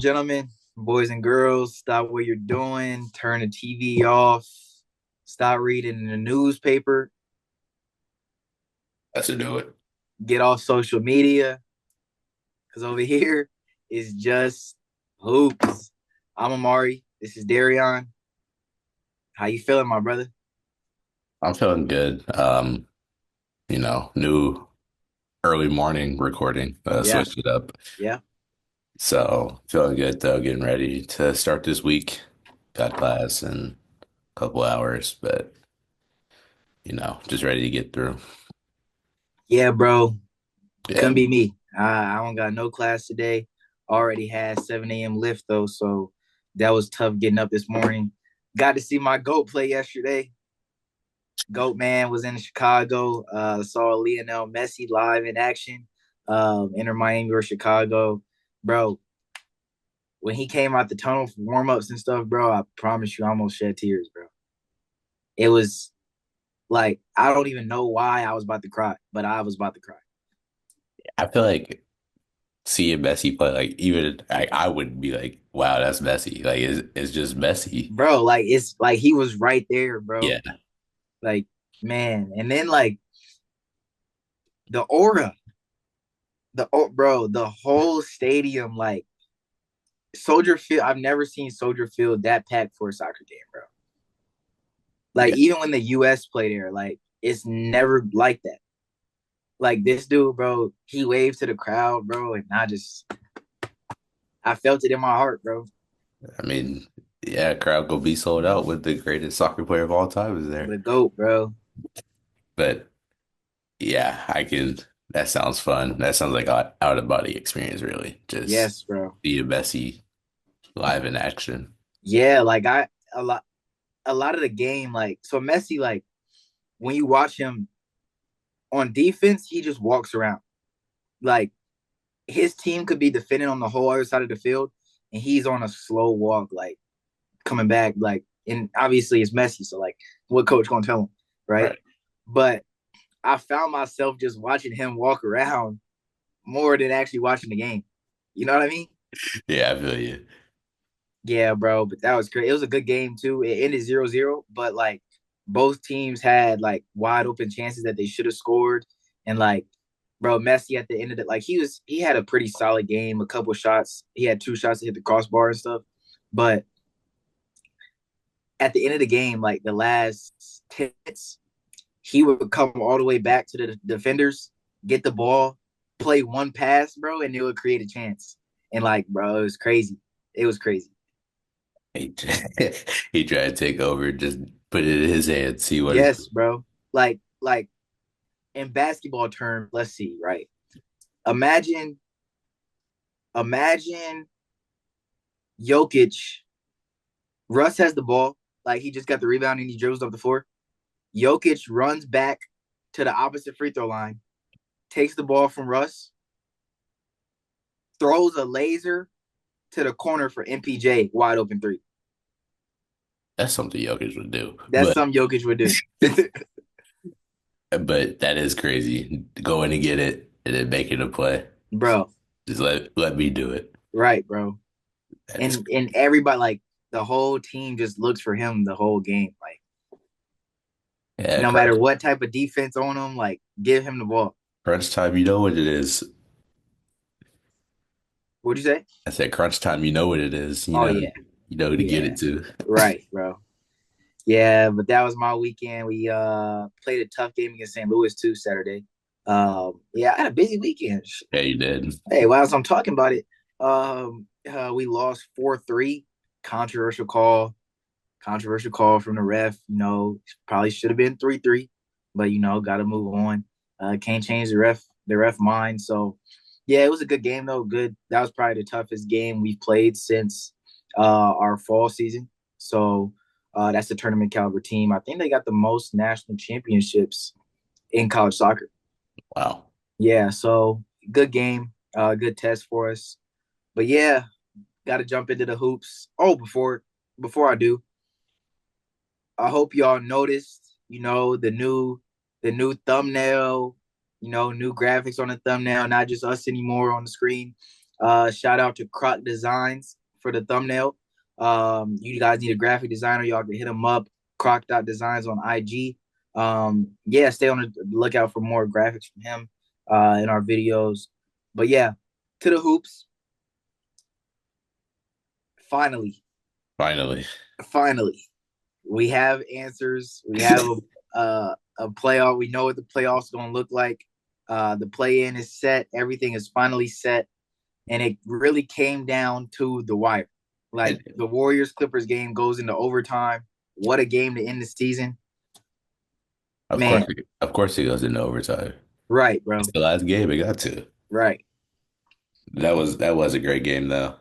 gentlemen, boys and girls, stop what you're doing, turn the TV off, stop reading the newspaper, Let's do it. get off social media, because over here is just hoops. I'm Amari. This is Darion. How you feeling, my brother? I'm feeling good. New early morning recording, Yeah, switched it up. yeah. So feeling good though, getting ready to start this week. Got class in a couple hours, but just ready to get through. Yeah, bro. Yeah. Couldn't be me. I don't got no class today. Already had 7 a.m. lift, though, so that was tough getting up this morning. Got to see my GOAT play yesterday. Goat Man was in Chicago. Saw Lionel Messi live in action. Inter Miami or Chicago, bro. When he came out the tunnel for warm ups and stuff, bro, I promise you, I almost shed tears, bro. It was like I don't even know why I was about to cry, but I was about to cry, I feel like seeing Messi play, like even I would be like, wow, that's Messi. Like it's just Messi. bro. Like it's like he was right there, bro. Yeah. Like man, and then like the aura, bro, the whole stadium, like Soldier Field. I've never seen Soldier Field that packed for a soccer game, bro. Like Yeah. even when the US play there, like it's never like that. Like this dude, bro, he waved to the crowd, bro, and I felt it in my heart, bro. I mean, yeah, crowd gonna be sold out with the greatest soccer player of all time is there. The goat, bro. But yeah, I can. That sounds fun. That sounds like a out of body experience, really. Just Yes, bro. be a Messi live in action. Yeah, like a lot a lot of the game, like so Messi, like when you watch him on defense, he just walks around. Like his team could be defending on the whole other side of the field, and he's on a slow walk, like coming back, like and obviously it's Messi, so like what coach gonna tell him, right? Right. But I found myself just watching him walk around more than actually watching the game. You know what I mean? Yeah, I feel you. Yeah, bro. But that was great. It was a good game too. It ended 0-0, but like both teams had like wide open chances that they should have scored. And like, bro, Messi at the end of it, like he had a pretty solid game, a couple shots. He had two shots to hit the crossbar and stuff. But at the end of the game, like the last 10 minutes, he would come all the way back to the defenders, get the ball, play one pass, bro, and it would create a chance. And like, bro, it was crazy. It was crazy. He, he tried to take over, just put it in his hands, see what it's. Yes, bro. Like in basketball terms, let's see, right? Imagine, imagine Jokic. Russ has the ball, like he just got the rebound and he dribbles up the floor. Jokic runs back to the opposite free throw line, takes the ball from Russ, throws a laser to the corner for MPJ, wide open three. That's something Jokic would do. That's something Jokic would do. But that is crazy. Going to get it and then making a play. Bro, Just let me do it. right, bro. That is And everybody, like the whole team just looks for him the whole game. Like yeah, no matter what type of defense on him, like give him the ball. crunch time, you know what it is. What'd you say? I said crunch time, you know what it is. Oh yeah, You know who to get yeah, it to. right, bro. Yeah, but that was my weekend. We played a tough game against St. Louis too Saturday. Yeah, I had a busy weekend. Yeah, you did. Hey, whilst I'm talking about it, we lost 4-3. Controversial call. Controversial call from the ref. Probably should have been 3-3, but got to move on. Can't change the ref mind. So, yeah, it was a good game though. Good. That was probably the toughest game we've played since our fall season. So, that's the tournament caliber team. I think they got the most national championships in college soccer. Wow. Yeah, so good game, good test for us. But yeah, got to jump into the hoops. Oh, before I do, I hope y'all noticed, the new thumbnail, new graphics on the thumbnail, not just us anymore on the screen. Shout out to Croc Designs for the thumbnail. You guys need a graphic designer, y'all can hit him up. Croc.designs on IG. Yeah, stay on the lookout for more graphics from him in our videos. But yeah, to the hoops. Finally, Finally. finally, we have answers. We have a playoff. We know what the playoffs going to look like. The play in is set. Everything is finally set, and it really came down to the wire. Like And the Warriors Clippers game goes into overtime. What a game to end the season, of course, man. of course, it goes into overtime. Right, It's bro. the last game. It got to. Right, That was a great game though.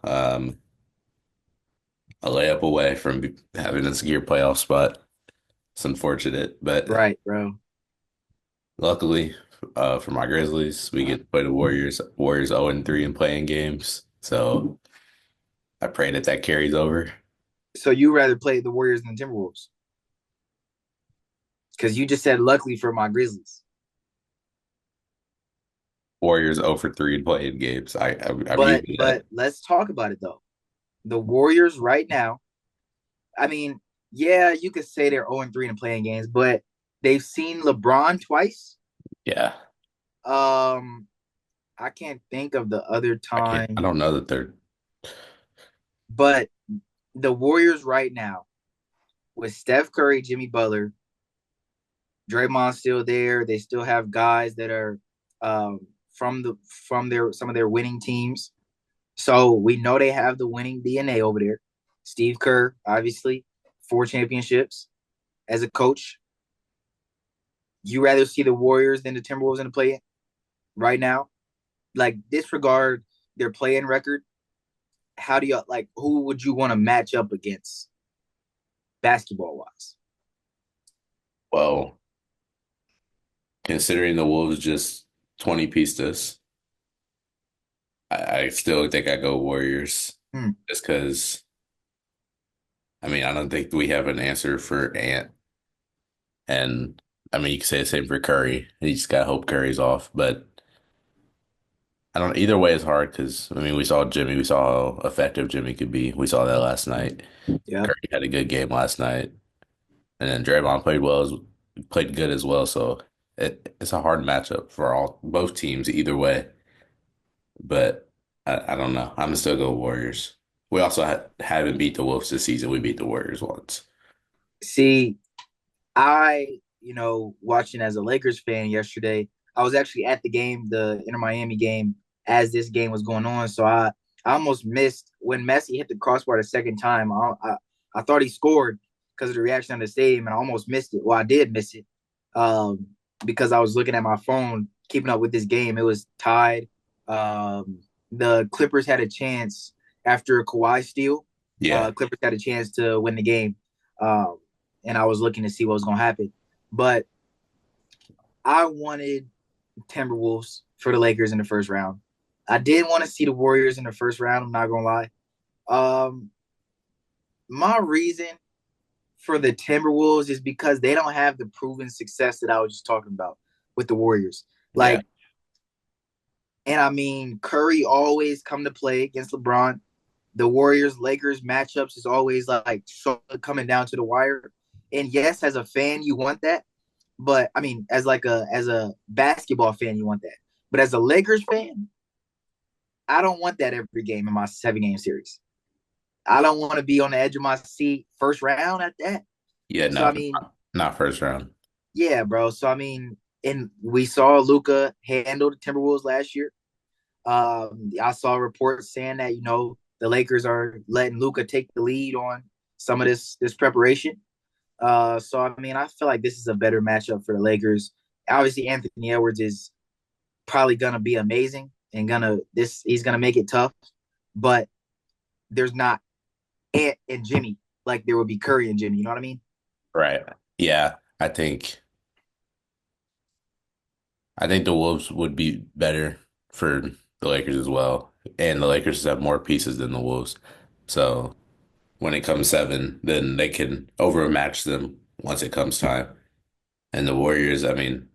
A layup away from having a secure playoff spot. It's unfortunate, but right, bro. luckily, for my Grizzlies, we get to play the Warriors. Warriors 0-3 in playing games. So I pray that that carries over. So you rather play the Warriors than the Timberwolves? Because you just said luckily for my Grizzlies. Warriors 0-3 in playing games. I'm used But to that. but let's talk about it though. The Warriors right now, I mean, yeah, you could say they're 0-3 in playing games, but they've seen LeBron twice. Yeah, Um, I can't think of the other I can't. I time, don't know that they're. but the Warriors right now with Steph Curry, Jimmy Butler, Draymond still there. They still have guys that are from their some of their winning teams. So we know they have the winning DNA over there. Steve Kerr, obviously, 4 championships as a coach. You rather see the Warriors than the Timberwolves in the play right now? Like disregard their play-in record. How do you like? Who would you want to match up against, basketball wise? Well, considering the Wolves just 20 pieced us, I still think I go Warriors Hmm. just because. I mean, I don't think we have an answer for Ant, and I mean you can say the same for Curry. You just gotta hope Curry's off, but. I don't. Either way is hard because I mean we saw Jimmy. We saw how effective Jimmy could be. We saw that last night. Yep. Curry had a good game last night, and then Draymond played good as well. So it's a hard matchup for all both teams either way. But I don't know. I'm gonna still go Warriors. We also haven't beat the Wolves this season. We beat the Warriors once. See, watching as a Lakers fan yesterday, I was actually at the game, the Inter Miami game, as this game was going on. So I almost missed when Messi hit the crossbar the second time. I thought he scored because of the reaction of the stadium, and I almost missed it. Well, I did miss it um, because I was looking at my phone, keeping up with this game. It was tied. The Clippers had a chance after a Kawhi steal. Yeah, Clippers had a chance to win the game. Um, and I was looking to see what was going to happen. But I wanted Timberwolves for the Lakers in the first round. I did want to see the Warriors in the first round. I'm not going to lie. Um, my reason for the Timberwolves is because they don't have the proven success that I was just talking about with the Warriors. yeah, Like, and I mean, Curry always come to play against LeBron. The Warriors Lakers matchups is always like so coming down to the wire. And yes, as a fan, you want that. But I mean, as a basketball fan, you want that. But as a Lakers fan, I don't want that every game in my 7 game series. I don't want to be on the edge of my seat first round at that. yeah. So I No, mean, not first round. yeah, bro. So I mean, and we saw Luka handle the Timberwolves last year. I saw reports saying that the Lakers are letting Luka take the lead on some of this preparation. So I mean, I feel like this is a better matchup for the Lakers. Obviously, Anthony Edwards is probably gonna be amazing and he's gonna make it tough, but there's not Ant and Jimmy like there would be Curry and Jimmy. You know what I mean? Right. Yeah, I think the Wolves would be better for the Lakers as well. And the Lakers have more pieces than the Wolves. So when it comes seven, then they can overmatch them once it comes time. And the Warriors, I mean,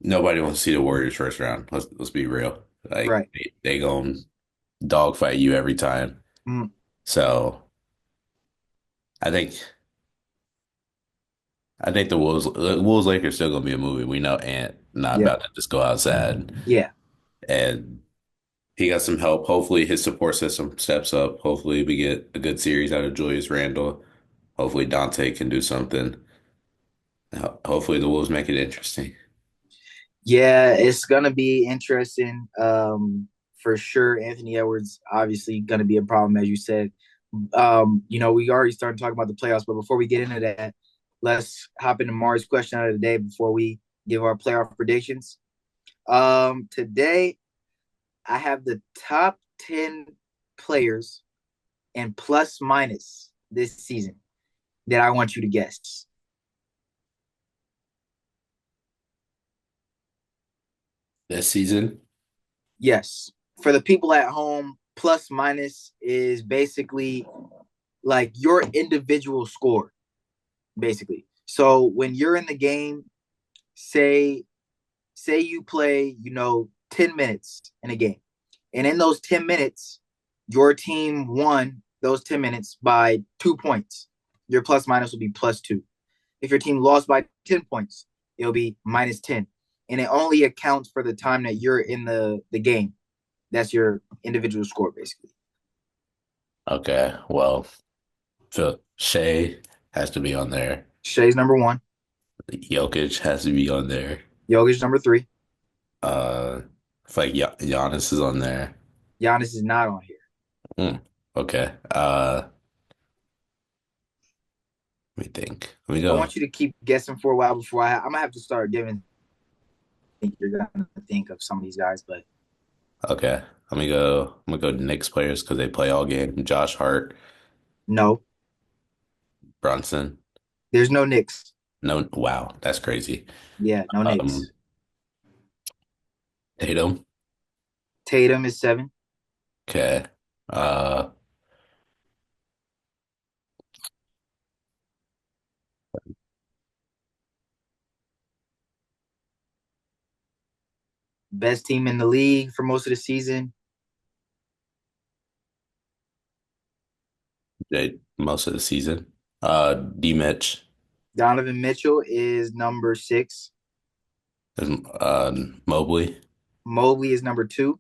nobody wants to see the Warriors first round. Let's be real. Like Right. they going. dogfight you every time. Mm, So I think I think the Wolves Lakers still gonna be a movie. We know Ant not yeah, about to just go outside, yeah, and he got some help. Hopefully his support system steps up. Hopefully we get a good series out of Julius Randle. Hopefully Dante can do something. Hopefully the Wolves make it interesting. yeah. It's gonna be interesting. For sure. Anthony Edwards obviously gonna be a problem, as you said. We already started talking about the playoffs, but before we get into that, let's hop into Mars' question of the day before we give our playoff predictions. Today I have the top 10 players and plus minus this season that I want you to guess. This season, Yes. For the people at home, plus minus is basically like your individual score, basically. So when you're in the game, say you play, 10 minutes in a game. And in those 10 minutes, your team won those 10 minutes by 2 points. Your plus minus will be plus two. If your team lost by 10 points, it'll be minus 10. And it only accounts for the time that you're in the game. That's your individual score, basically. okay. Well, Phil Shea has to be on there. Shea's number one. Jokic has to be on there. Jokic number three. Uh, I feel like Giannis is on there. Giannis is not on here. Hmm. Okay. Let me think. Let me I go. want you to keep guessing for a while before I'm gonna have to start giving. I think you're gonna think of some of these guys, but Okay. Let me go. I'm gonna go Knicks players because they play all game. Josh Hart, no, Brunson. there's no Knicks. No, wow, that's crazy. Yeah, no Um, Knicks. Tatum. Tatum is seven. Okay. Uh, Best team in the league for most of the season. most of the season. D Mitch. Donovan Mitchell is number six. Mobley. Mobley is number two.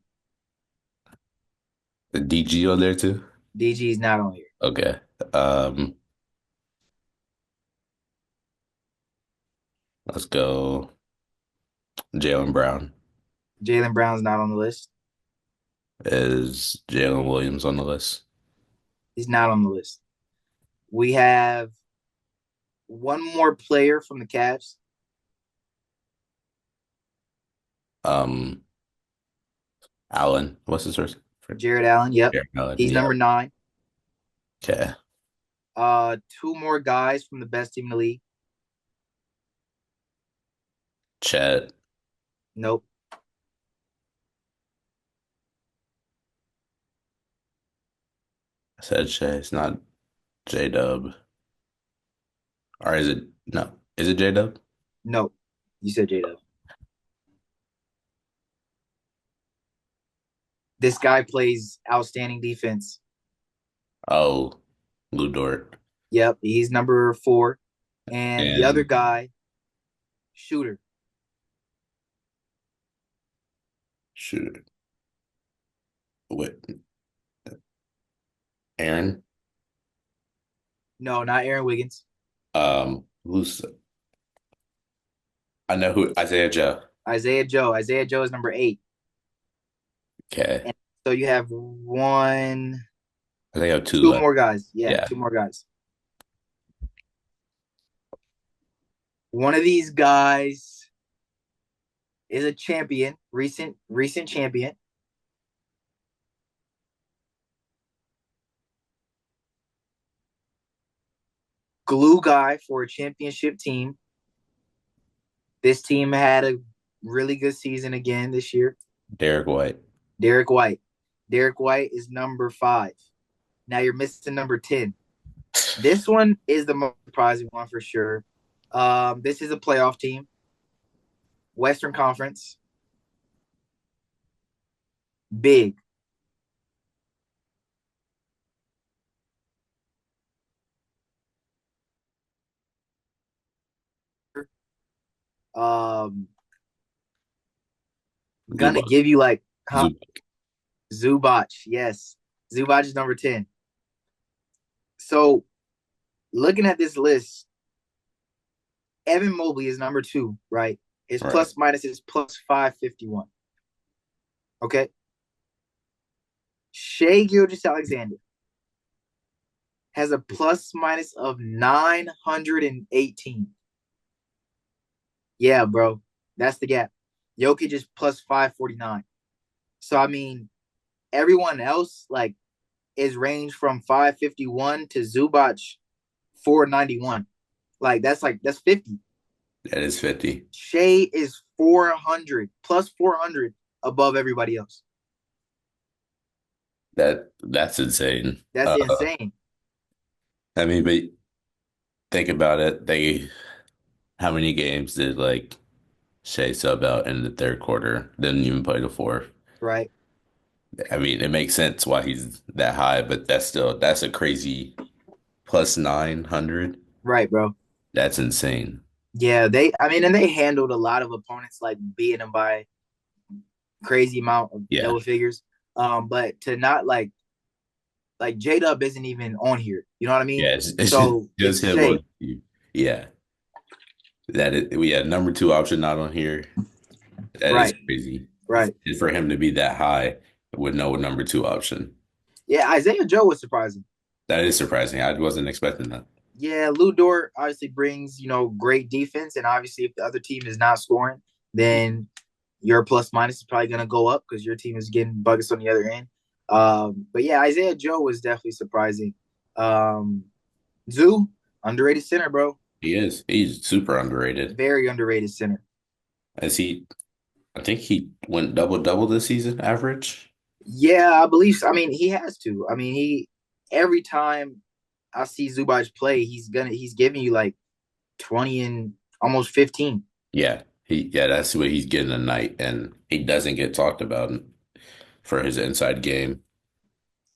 DG on there too. DG is not on here. Okay. Um, let's go. Jalen Brown. Jalen Brown's not on the list. Is Jalen Williams on the list? He's not on the list. We have one more player from the Cavs. Um, Allen. What's his first? Jared Allen. Yep. Jared Allen. He's Yep. number nine. Okay. Two more guys from the best team in the league. Chet. Nope. I said Shay. It's not J Dub. Or is it? No. Is it J Dub? Nope. You said J Dub. This guy plays outstanding defense. Oh, Lou Dort. Yep. He's number four. And the other And guy, shooter. shoot. What? Aaron? No, not Aaron Wiggins. Who's I know who Isaiah Joe. Isaiah Joe. Isaiah Joe is number eight. Okay. And so you have one, I think I have two two left. more guys. Yeah, Yeah. two more guys. One of these guys is a champion, recent champion. Glue guy for a championship team. This team had a really good season again this year. Derek White. Derek White. Derek White is number five. Now you're missing number 10. This one is the most surprising one for sure. This is a playoff team, Western Conference, big. Um, gonna Zubac. give you like, huh? Zubac. Zubac, yes. Zubac is number 10. So looking at this list, Evan Mobley is number 2, right? His Right. plus minus is plus 551. Okay. Shea Gilgis Alexander has a plus minus of 918. Yeah, bro. That's the gap. Jokic is plus 549. So I mean, everyone else like is ranged from 551 to Zubac 491. Like that's 50. That is 50. Shea is 400 plus 400 above everybody else. That's insane. That's insane, I mean, but think about it. How many games did like Shea sub out in the third quarter? Didn't even play the fourth. right? I mean, it makes sense why he's that high, but that's a crazy plus 900. Right, bro. That's insane. Yeah, they I mean, and they handled a lot of opponents like beating them by crazy amount of Yeah. double figures. But to not like J Dub isn't even on here. You know what I mean? Yeah, it's So just it's him on Shea, you. Yeah. We had number two option not on here. That is right? crazy. Right. For him to be that high with no number two option. Yeah, Isaiah Joe was surprising. That is surprising. I wasn't expecting that. Yeah, Lou Dort obviously brings, great defense. And obviously, if the other team is not scoring, then your plus minus is probably going to go up because your team is getting buckets on the other end. But yeah, Isaiah Joe was definitely surprising. Um, Zoo, underrated center, bro. He is. He's super underrated. Very underrated center. As I think he went double double this season, average. Yeah, I believe so. I mean, he has to. I mean, every time I see Zubac play, he's giving you like 20 and almost 15. Yeah, that's what he's getting tonight, and he doesn't get talked about for his inside game.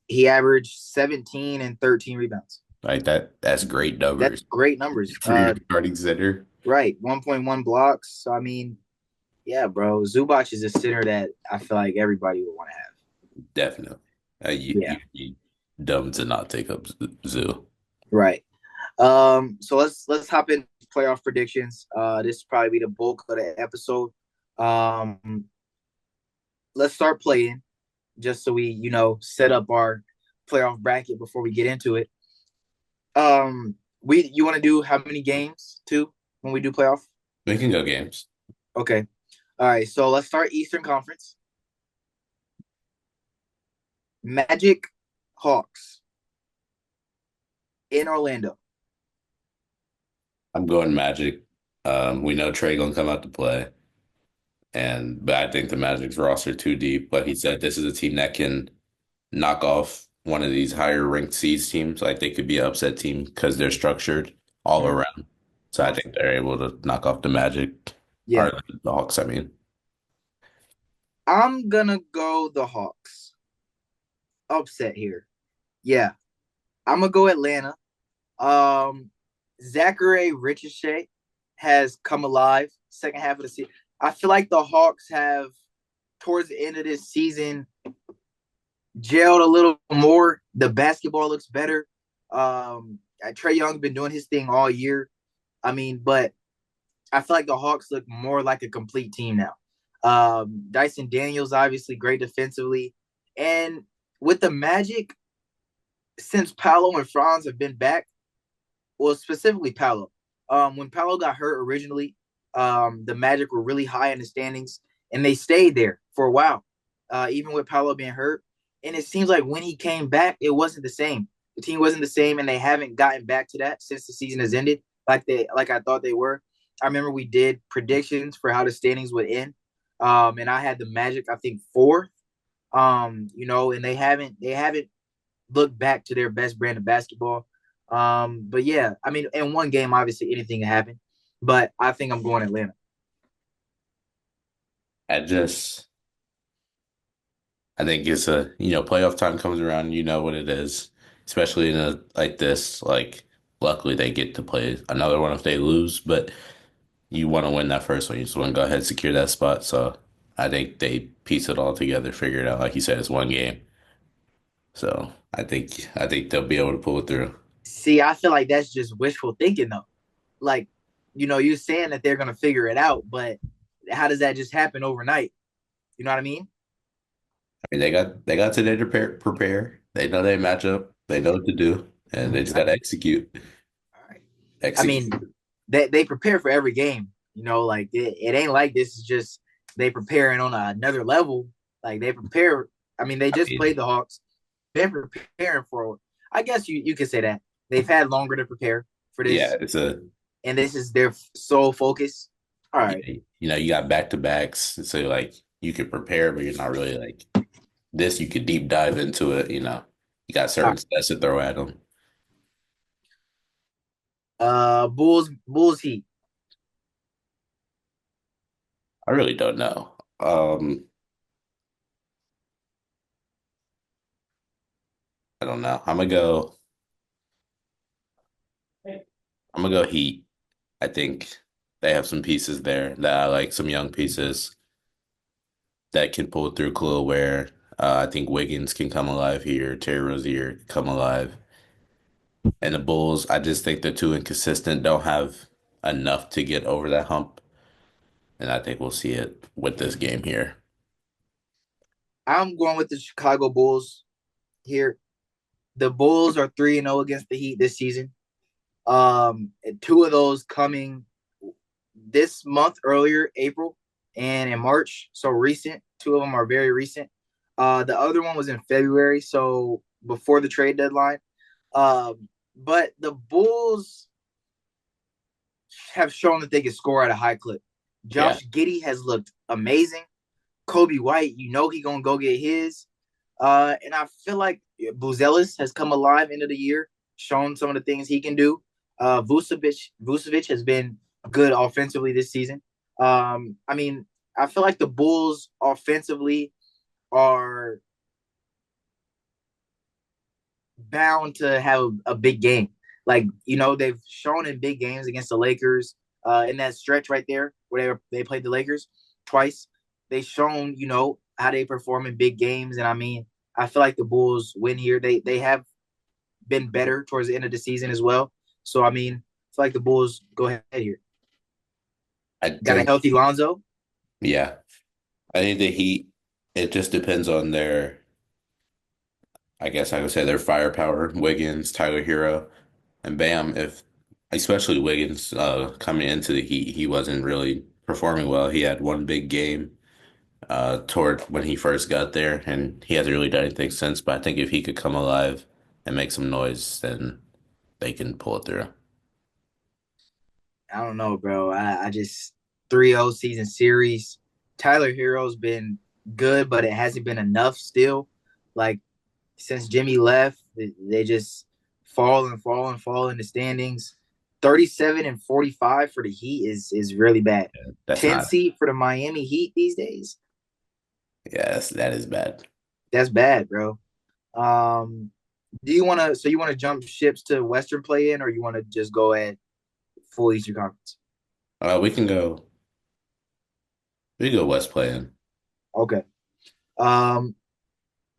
He averaged 17 and 13 rebounds. Like that's great That's numbers great numbers. for your starting center. Right, 1.1 blocks. So I mean, yeah, bro, Zubac is a center that I feel like everybody would want to have. Definitely. Yeah, You'd be dumb to not take up Zoo. right. So let's hop in playoff predictions. This will probably be the bulk of the episode. Um, let's start playing just so we, set up our playoff bracket before we get into it. You want to do how many games too when we do playoff? We can go games. Okay. All right. So let's start Eastern Conference. Magic Hawks in Orlando. I'm going Magic. We know Trae gonna come out to play, but I think the Magic's roster too deep. But he said this is a team that can knock off one of these higher ranked seeds teams. Like they could be an upset team because they're structured all Mhm. around. So I think they're able to knock off the Magic Yeah. or the Hawks. I mean, I'm gonna go the Hawks. Upset here. Yeah. I'm gonna go Atlanta. Um Zachary Ricochet has come alive second half of the season. I feel like the Hawks have towards the end of this season gelled a little more. The basketball looks better. Trae Young's been doing his thing all year. I mean, but I feel like the Hawks look more like a complete team now. Dyson Daniels obviously great defensively, and with the Magic, since Paolo and Franz have been back, well, specifically Paolo. When Paolo got hurt originally, the Magic were really high in the standings, and they stayed there for a while, even with Paolo being hurt. And it seems like when he came back, it wasn't the same. The team wasn't the same, and they haven't gotten back to that since the season has ended, like I thought they were. I remember we did predictions for how the standings would end, and I had the Magic, I think, fourth. And they haven't looked back to their best brand of basketball. But yeah, I mean, in one game, obviously anything can happen, but I think I'm going Atlanta. I just I think it's playoff time comes around, you know what it is, especially in a like this. Like, luckily they get to play another one if they lose, but you want to win that first one. You just want to go ahead and secure that spot. So I think they piece it all together, figure it out. Like you said, it's one game. So I think they'll be able to pull it through. See, I feel like that's just wishful thinking though. Like, you're saying that they're gonna figure it out, but how does that just happen overnight? You know what I mean? I mean, they got today to prepare. They know they match up. They know what to do, and they just got Right. to execute. All right. I mean, Execute. they prepare for every game. Like it ain't like this is just they preparing on another level. Like they prepare. I mean, they I just played mean, the Hawks. They're preparing for. I guess you could say that they've had longer to prepare for yeah, this, it's a and this is their sole focus. All right. you got back to backs, so like you could prepare, but you're not really like this. You could deep dive into it. You got All certain right. stats to throw at them. Bulls Heat. I really don't know. I don't know. I'm gonna go Heat. I think they have some pieces there that I like, some young pieces that can pull through Clue where I think Wiggins can come alive here, Terry Rozier can come alive. And the Bulls, I just think they're too inconsistent, don't have enough to get over that hump. And I think we'll see it with this game here. I'm going with the Chicago Bulls here. The Bulls are 3-0 against the Heat this season. Two of those coming this month earlier, April, and in March. So recent. Two of them are very recent. The other one was in February, so before the trade deadline. But the Bulls have shown that they can score at a high clip. Yeah. Josh Giddey has looked amazing. Kobe White, he gonna go get his. And I feel like Buzelis has come alive into the year, shown some of the things he can do. Vucevic has been good offensively this season. I mean, I feel like the Bulls offensively are bound to have a big game. Like, they've shown in big games against the Lakers, in that stretch right there where they played the Lakers twice. They've shown, how they perform in big games. And I mean, I feel like the Bulls win here. They have been better towards the end of the season as well. So I mean, I feel like the Bulls go ahead here. I Got a think, healthy Lonzo. yeah, I think the Heat, it just depends on I guess I would say their firepower. Wiggins, Tyler Hero, and Bam. If especially Wiggins coming into the Heat, he wasn't really performing well. He had one big game toward when he first got there, and he hasn't really done anything since. But I think if he could come alive and make some noise, then they can pull it through. I don't know, bro. I just 3-0 season series. Tyler Hero's been good, but it hasn't been enough still. Like since Jimmy left, they just fall in the standings. 37 and 45 for the Heat is really bad. That's 10 not. seed for the Miami Heat these days. Yes, that is bad. That's bad, bro. Um, you want to jump ships to Western play in, or you want to just go at full Eastern Conference? Uh, we can go. We can go West playing. Okay. Um,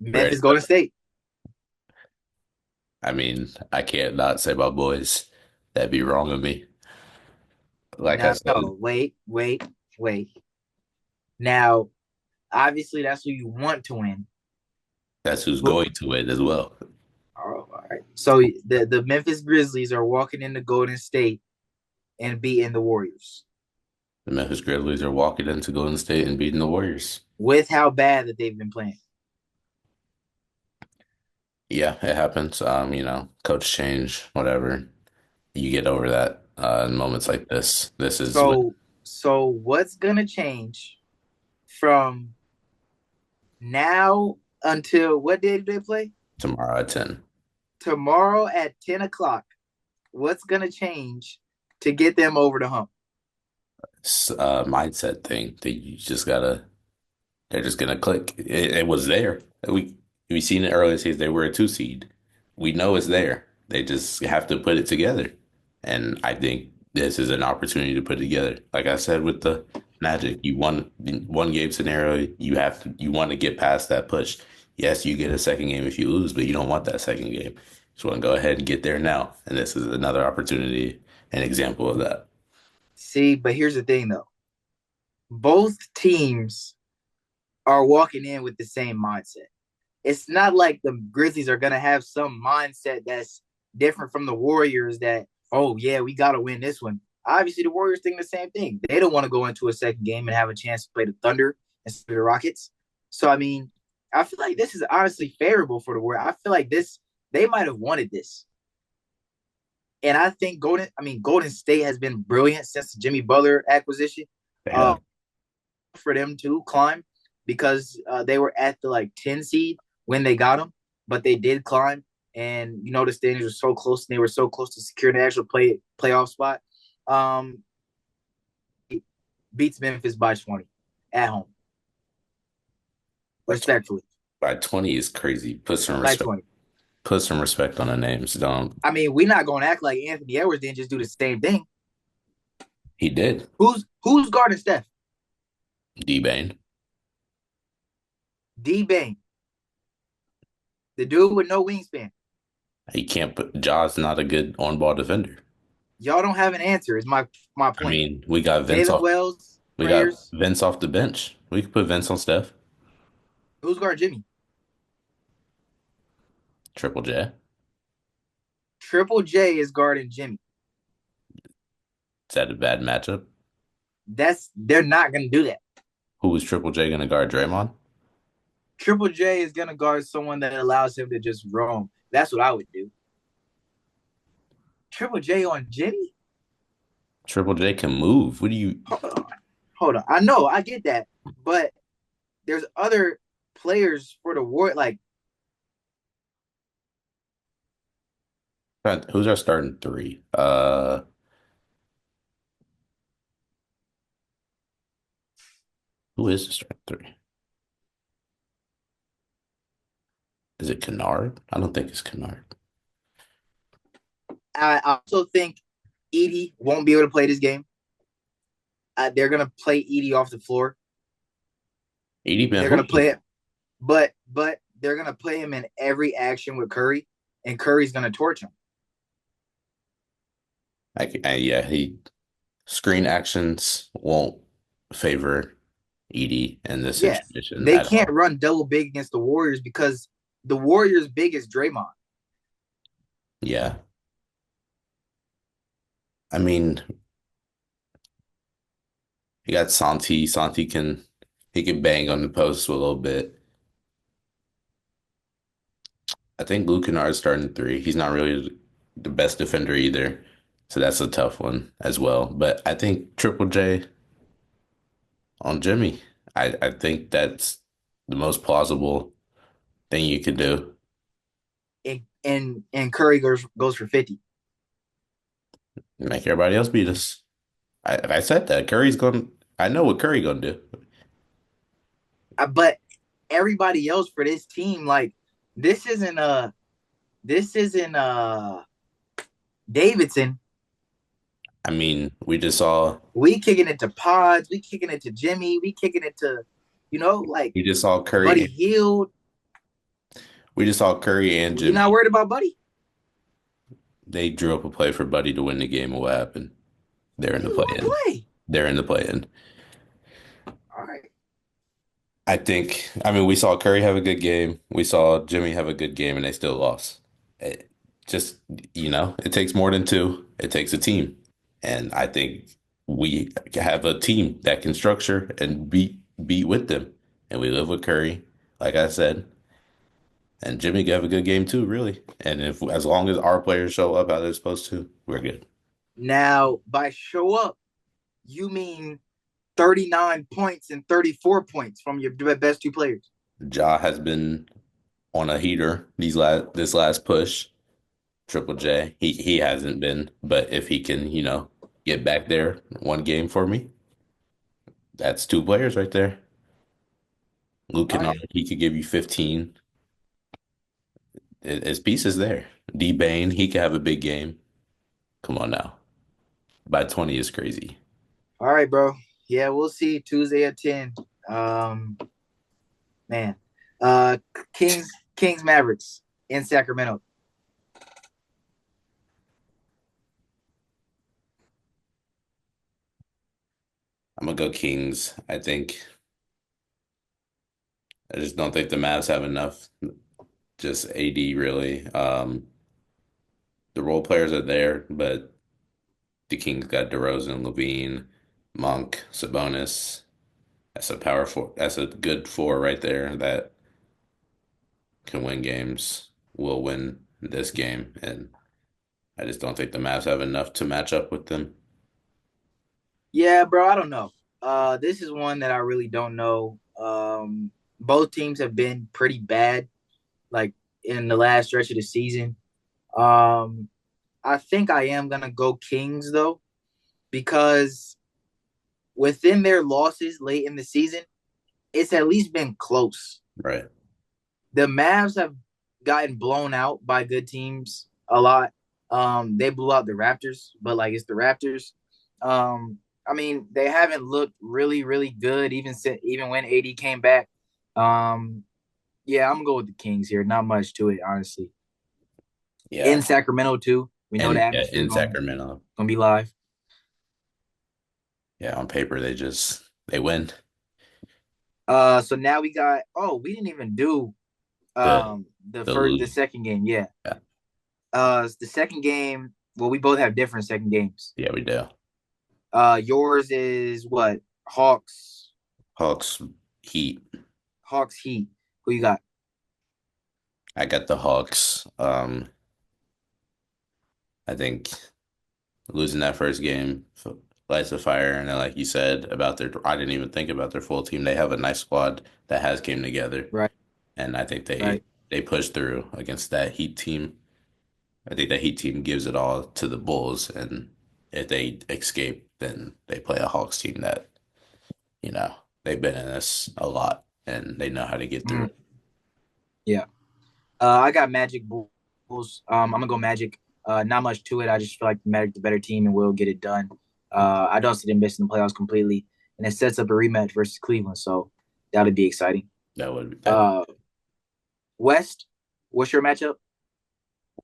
We already Memphis know Golden that. State. I mean, I can't not say my boys. That'd be wrong of me. Like I Now, said, no, wait. Now, obviously, that's who you want to win. that's who's But, going to win as well. all right. So the Memphis Grizzlies are walking into Golden State and beating the Warriors The Memphis Grizzlies are walking into Golden State and beating the Warriors. with how bad that they've been playing. Yeah, it happens. Coach change, whatever. You get over that in moments like this. This is what So what's gonna change from now until what day do they play? tomorrow at 10. Tomorrow at 10 o'clock. What's gonna change to get them over the hump? It's a mindset thing that you just gotta, they're just gonna click. It was there. We seen it earlier season. They were a two seed. We know it's there. They just have to put it together. And I think this is an opportunity to put together. Like I said with the Magic, you won one game scenario. You want to get past that push. Yes, you get a second game if you lose, but you don't want that second game. Just want to go ahead and get there now. And this is another opportunity, an example of that. See, but here's the thing though. Both teams are walking in with the same mindset. It's not like the Grizzlies are gonna have some mindset that's different from the Warriors that, oh yeah, we gotta win this one. Obviously, the Warriors think the same thing. They don't want to go into a second game and have a chance to play the Thunder instead of the Rockets. So I mean, I feel like this is honestly favorable for the Warriors. I feel like this they might have wanted this. And I think Golden State has been brilliant since the Jimmy Butler acquisition. Yeah. For them to climb because they were at the like 10 seed when they got them, but they did climb. And the standings were so close, and they were so close to securing the actual playoff spot. Um, Beats Memphis by 20 at home, respectfully. By 20 is crazy. By 20. Put some respect on the names. Don't. I mean, we're not going to act like Anthony Edwards didn't just do the same thing. He did. Who's guarding Steph? D-Bane. D-Bane. The dude with no wingspan. He can't put Ja's not a good on-ball defender. Y'all don't have an answer, is my point. I mean, we got Vince Jalen off. Wells, We got prayers. Vince off the bench. We could put Vince on Steph. Who's guarding Jimmy? Triple J. Triple J is guarding Jimmy. Is that a bad matchup? They're not gonna do that. Who is Triple J going to guard Draymond? Triple J is gonna guard someone that allows him to just roam. That's what I would do. Triple J on Jimmy? Triple J can move. What do you? Hold on. I know, I get that, but there's other players for the war. Like, Who's our starting three? Who is the starting three? Is it Kennard? I don't think it's Kennard. I also think Edie won't be able to play this game. They're gonna play Edie off the floor. Edie been They're gonna hooping. play it, but they're gonna play him in every action with Curry, and Curry's gonna torch him. Yeah, he screen actions won't favor Edie in this Yes, situation they at can't all. run double big against the Warriors because the Warriors' big is Draymond. Yeah. I mean, you got Santi. He can bang on the post a little bit. I think Luke Kennard's starting three. He's not really the best defender either. So that's a tough one as well. But I think Triple J on Jimmy. I think that's the most plausible thing you could do. And Curry goes for 50. Make everybody else beat us. I said that. I know what Curry gonna do. But everybody else for this team, like this isn't Davidson. I mean, we just saw We kicking it to Pods, we kicking it to Jimmy, we kicking it to, like we just saw Buddy Curry. Hield. We just saw Curry and You're not Jimmy. worried about Buddy? They drew up a play for Buddy to win the game. And what happened? They're in the He won't play-in. play. They're in the play-in. All right. I mean, we saw Curry have a good game. We saw Jimmy have a good game, and they still lost. It just, it takes more than two. It takes a team. And I think we have a team that can structure and beat with them. And we live with Curry, like I said. And Jimmy can have a good game too, really. And if as long as our players show up how they're supposed to, we're good. Now, by show up, you mean 39 points and 34 points from your best two players. Ja has been on a heater this last push. Triple J, he hasn't been, but if he can, get back there one game for me, that's two players right there. Luke All Kennard, right. he could give you 15. His piece is there. D Bane, he could have a big game. Come on now. by 20 is crazy. All right, bro. Yeah, we'll see Tuesday at 10. Um, man. Uh, Kings Mavericks in Sacramento. I'm gonna go Kings. I just don't think the Mavs have enough. Just AD really. The role players are there, but the Kings got DeRozan, Levine, Monk, Sabonis. That's a power four. That's a good four right there that can win games. Will win this game, and I just don't think the Mavs have enough to match up with them. Yeah, bro. I don't know. This is one that I really don't know. Both teams have been pretty bad, like in the last stretch of the season. Um, I think I am gonna go Kings though, because within their losses late in the season, it's at least been close. Right. The Mavs have gotten blown out by good teams a lot. They blew out the Raptors, but like it's the Raptors. I mean, they haven't looked really, really good even when AD came back. Um, yeah, I'm gonna go with the Kings here. Not much to it, honestly. Yeah. In Sacramento too, we know the And yeah, atmosphere in going Sacramento. gonna be live. Yeah, on paper they win. So now we got. Oh, we didn't even do The the lose. second game. Yeah. Yeah, The second game. Well, we both have different second games. yeah, we do. Yours is what? Hawks, Hawks, Heat. Hawks, Heat. Who you got? I got the Hawks. I think losing that first game lights a fire, and then like you said about I didn't even think about their full team. They have a nice squad that has came together, Right, and I think right. they pushed through against that Heat team. I think that Heat team gives it all to the Bulls, and if they escape, then they play a Hawks team that, you know, they've been in this a lot and they know how to get through Mm, it. yeah. I got Magic Bulls. I'm gonna go Magic. Not much to it. I just feel like the Magic the better team and will get it done. I don't see them missing the playoffs completely, and it sets up a rematch versus Cleveland, so that'll be exciting. That would that Uh, West, what's your matchup?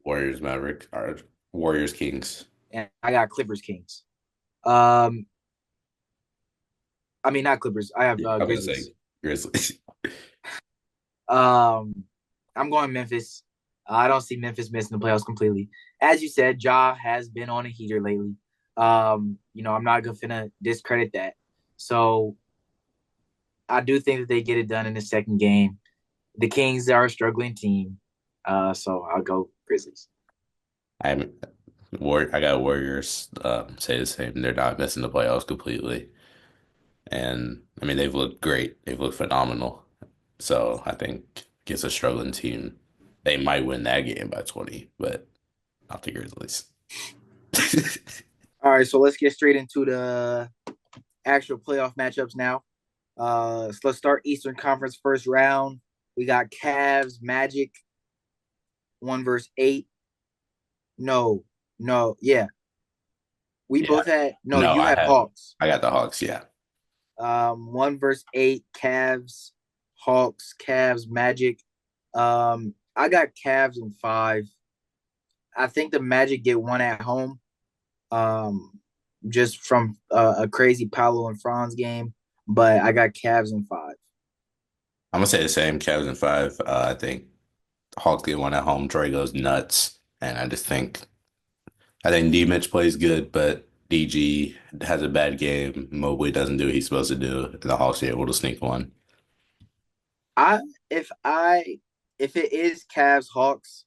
Warriors Maverick or Warriors Kings. And I got Clippers Kings. Um, I mean not Clippers. I have Yeah, I'm gonna say Grizzlies. Grizzlies. Um, I'm going Memphis. I don't see Memphis missing the playoffs completely. As you said, Ja has been on a heater lately. I'm not gonna discredit that. So I do think that they get it done in the second game. The Kings are a struggling team. So I'll go Grizzlies. I'm I got Warriors say the same. They're not missing the playoffs completely. And I mean they've looked great. They've looked phenomenal. So I think against a struggling team, they might win that game by 20, but not the Grizzlies. All right, so let's get straight into the actual playoff matchups now. So let's start Eastern Conference first round. We got Cavs, Magic, 1 versus 8. No, no, yeah. We Yeah. both had no, No, you had Hawks. I got the Hawks, yeah. 1 versus 8, Cavs, Hawks, Cavs, Magic. I got Cavs in 5. I think the Magic get one at home. Just from a crazy Paolo and Franz game, but I got Cavs in 5. I'm gonna say the same, Cavs in 5. I think Hawks get one at home. Trae goes nuts. And I think D Mitch plays good, but DG has a bad game. Mobley doesn't do what he's supposed to do. And the Hawks are able to sneak one. I if I if it is Cavs Hawks,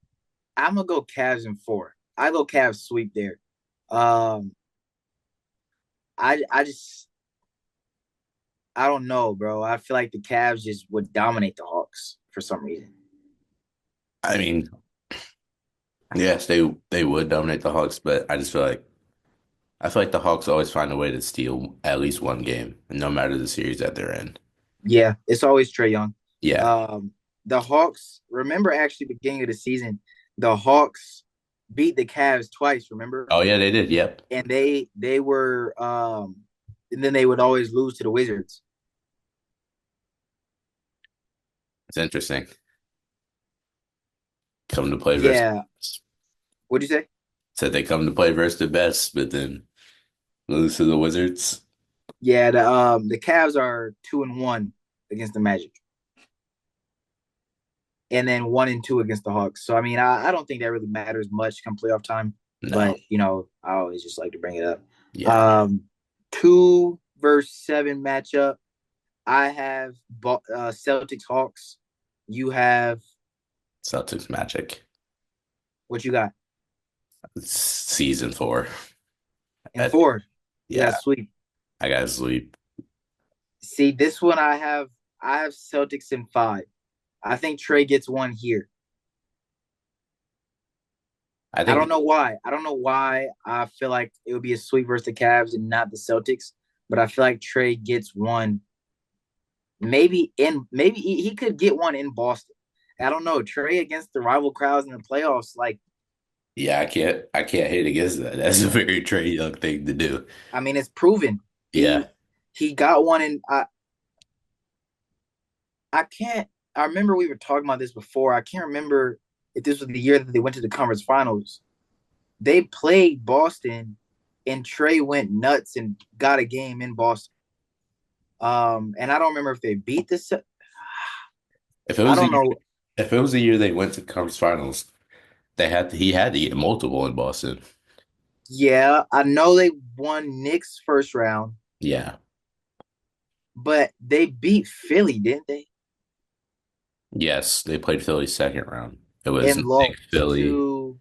I'm gonna go Cavs in 4. I go Cavs sweep there. Um, I just I don't know, bro. I feel like the Cavs just would dominate the Hawks for some reason. I mean, yes, they would dominate the Hawks, but I feel like the Hawks always find a way to steal at least one game, no matter the series that they're in. Yeah, it's always Trae Young. Yeah. Um, the Hawks. Remember, actually, beginning of the season, the Hawks. beat the Cavs twice, remember? Oh yeah, they did. Yep. And they were and then they would always lose to the Wizards. It's interesting. Come to play versus Yeah. What'd you say? said they come to play versus the best, but then lose to the Wizards. Yeah, the Cavs are 2-1 against the Magic. And then 1-2 against the Hawks. So I mean, I don't think that really matters much come playoff time. No. But I always just like to bring it up. Yeah. Um 2 versus 7 matchup. I have Celtics Hawks. You have Celtics Magic. what you got? It's season 4. In 4. You got Yeah, to sweep. I got to sleep. See, this one I have Celtics in 5. I think Trae gets one here. I I don't think, know why. I don't know why I feel like it would be a sweep versus the Cavs and not the Celtics, but I feel like Trae gets one. Maybe he could get one in Boston. I don't know. Trae against the rival crowds in the playoffs, like yeah, I can't hate against that. That's a very Trae Young thing to do. I mean, it's proven. Yeah. He got one in I can't I remember we were talking about this before. I can't remember if this was the year that they went to the conference finals. They played Boston and Trae went nuts and got a game in Boston. And I don't remember if they beat this. If it I was the don't year, know. if it was the year they went to conference finals, he had to get multiple in Boston. Yeah, I know they won Knicks first round, Yeah. but they beat Philly, didn't they? Yes, they played Philly second round. It was And Nick lost Philly. to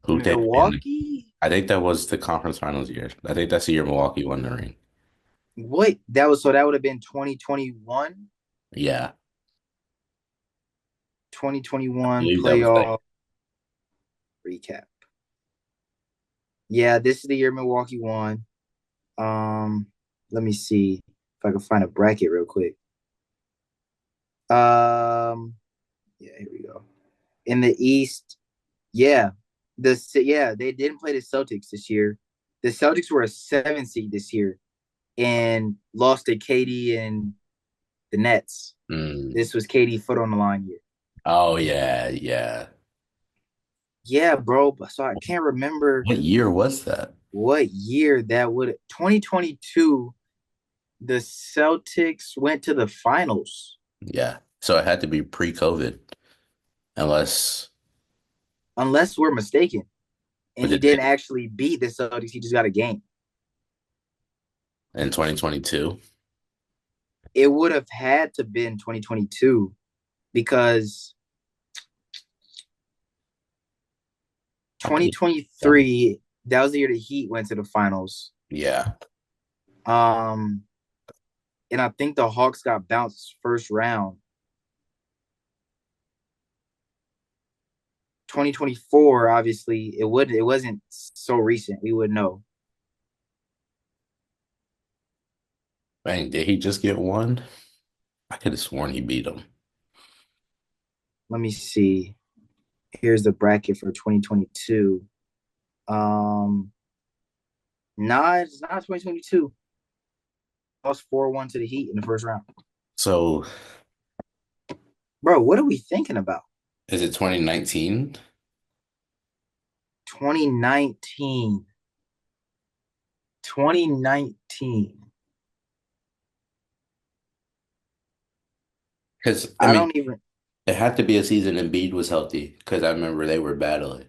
Who they in? Milwaukee. I think that was the conference finals year. I think that's the year Milwaukee won the ring. Wait, that would have been 2021, Yeah, I 2021 believe that was that. playoff recap. Yeah, this is the year Milwaukee won. Let me see if I can find a bracket real quick. Yeah, here we go. In the East, yeah, they didn't play the Celtics this year. The Celtics were a 7 seed this year and lost to KD and the Nets. Mm. This was KD foot on the line year. Oh yeah, yeah. Yeah, bro. So I can't remember What year was that? what year that would 2022. The Celtics went to the finals, Yeah. So it had to be pre-COVID, unless unless we're mistaken. And was he it didn't actually beat the Celtics. He just got a game. in 2022. It would have had to been 2022 because I could have done. 2023 that was the year the Heat went to the finals. Yeah. Um, and I think the Hawks got bounced first round. 2024, obviously, it wasn't so recent. We would know. Man, did he just get one? I could have sworn he beat him. Let me see. Here's the bracket for 2022. Um, nah, it's not 2022. Lost 4-1 to the Heat in the first round. So Bro, what are we thinking about? is it 2019? 2019. 2019. Because I I mean, don't even it had to be a season Embiid was healthy because I remember they were battling.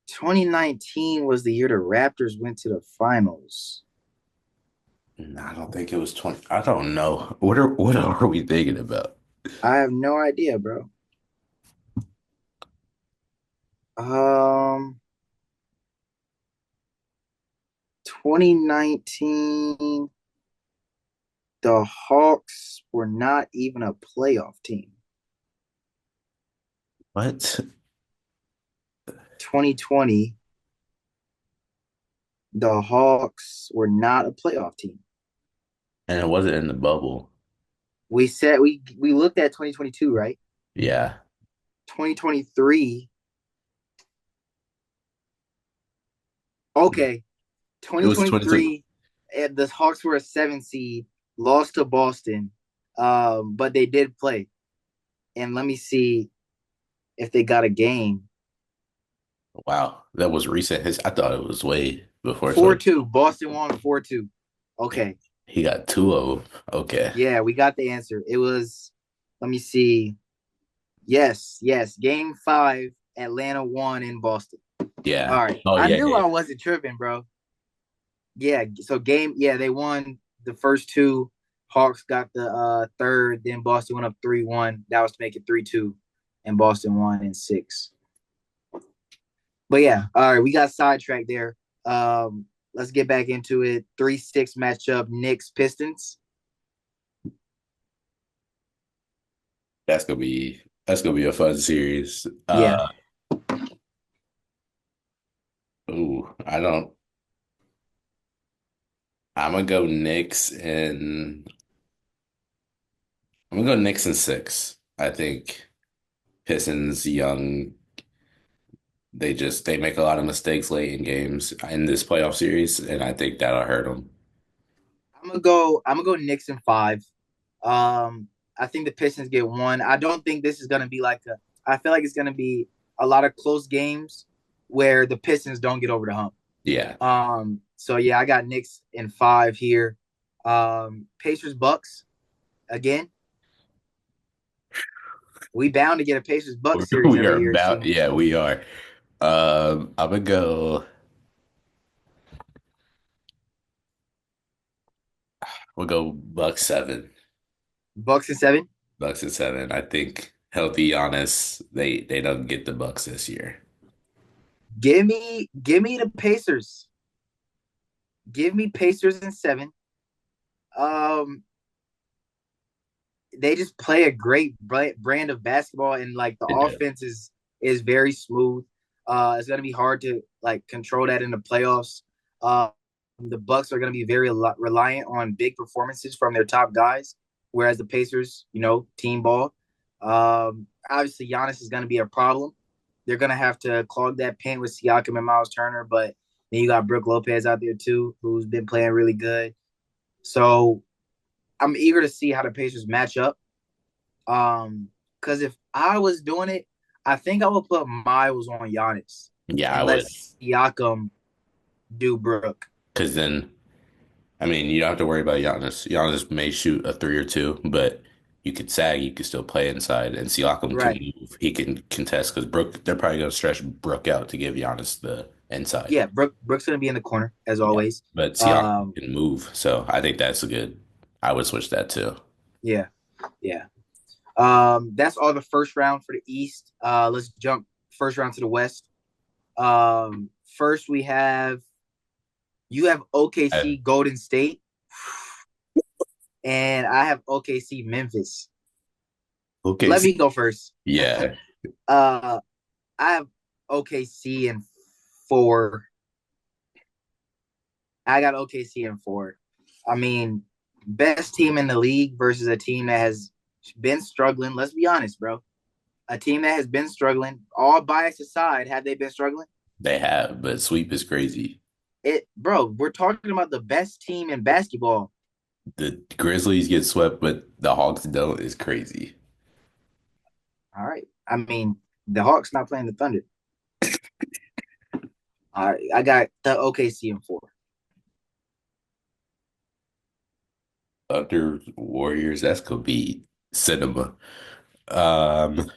2019 was the year the Raptors went to the finals. I don't think it was 20. I don't know. What are we thinking about? I have no idea, bro. Um 2019, the Hawks were not even a playoff team. What? 2020, the Hawks were not a playoff team. And it wasn't in the bubble. We said we looked at 2022, right? Yeah. 2023 Okay, It was 22. 2023, the Hawks were a 7 seed, lost to Boston, but they did play. And let me see if they got a game. Wow, that was recent. I thought it was way before 4-2. Boston won 4-2. Okay. he got two of them. Okay. Yeah, we got the answer. It was, let me see. Yes, yes. Game 5, Atlanta won in Boston. All Yeah. right. Oh I yeah, knew yeah. I wasn't tripping, bro. Yeah. So they won the first two. Hawks got the third. Then Boston went up 3-1. That was to make it 3-2. And Boston won in 6. But yeah, all right, we got sidetracked there. Let's get back into it. 3-6 matchup, Knicks Pistons. That's gonna be a fun series. Yeah. Ooh, I don't. I'm gonna go Knicks and I'm gonna go Knicks and 6. I think Pistons young. They make a lot of mistakes late in games in this playoff series, and I think that'll hurt them. I'm gonna go Knicks in 5. I think the Pistons get 1. I don't think this is gonna be like a. I feel like it's gonna be a lot of close games where the Pistons don't get over the hump. Yeah, So yeah, I got Knicks in 5 here. Pacers Bucks again. We bound to get a Pacers Bucks series we are every year, it about. seems. Yeah, we are. I'm gonna go. We'll go Bucks 7. Bucks in 7. Bucks and 7. I think healthy Giannis. They don't get the Bucks this year. Give me the Pacers. Give me Pacers in 7. Um, they just play a great brand of basketball, and like the They do. offense is very smooth. It's gonna be hard to like control that in the playoffs. Uh, the Bucks are gonna be very reliant on big performances from their top guys, whereas the Pacers, team ball. Obviously, Giannis is gonna be a problem. They're gonna have to clog that paint with Siakam and Miles Turner, but then you got Brook Lopez out there too, who's been playing really good. So I'm eager to see how the Pacers match up. Because if I was doing it, I think I would put Miles on Giannis Yeah, I and let would. Siakam do Brook. Because then, I mean, you don't have to worry about Giannis. Giannis may shoot a three or two, but you could sag, you could still play inside, and Siakam can Right. move. He can contest because Brook, they're probably going to stretch Brook out to give Giannis the inside. Yeah, Brook's gonna be in the corner as Yeah. always. But Siakam Um, can move. So I think that's a good, I would switch that too. yeah, yeah. That's all the first round for the East. Let's jump first round to the West. First we have you have I, OKC Golden State, and I have OKC Memphis. okay. Let me go first. Yeah. Uh, I have OKC in 4. I got OKC in 4. I mean, best team in the league versus a team that has been struggling. Let's be honest, bro. A team that has been struggling, all bias aside, have they been struggling? They have, but sweep is crazy. We're talking about the best team in basketball. The Grizzlies get swept, but the Hawks don't is crazy. All right. I mean, the Hawks not playing the Thunder. All right. I got the OKC in 4. Thunder Warriors, that's gonna be cinema. Um,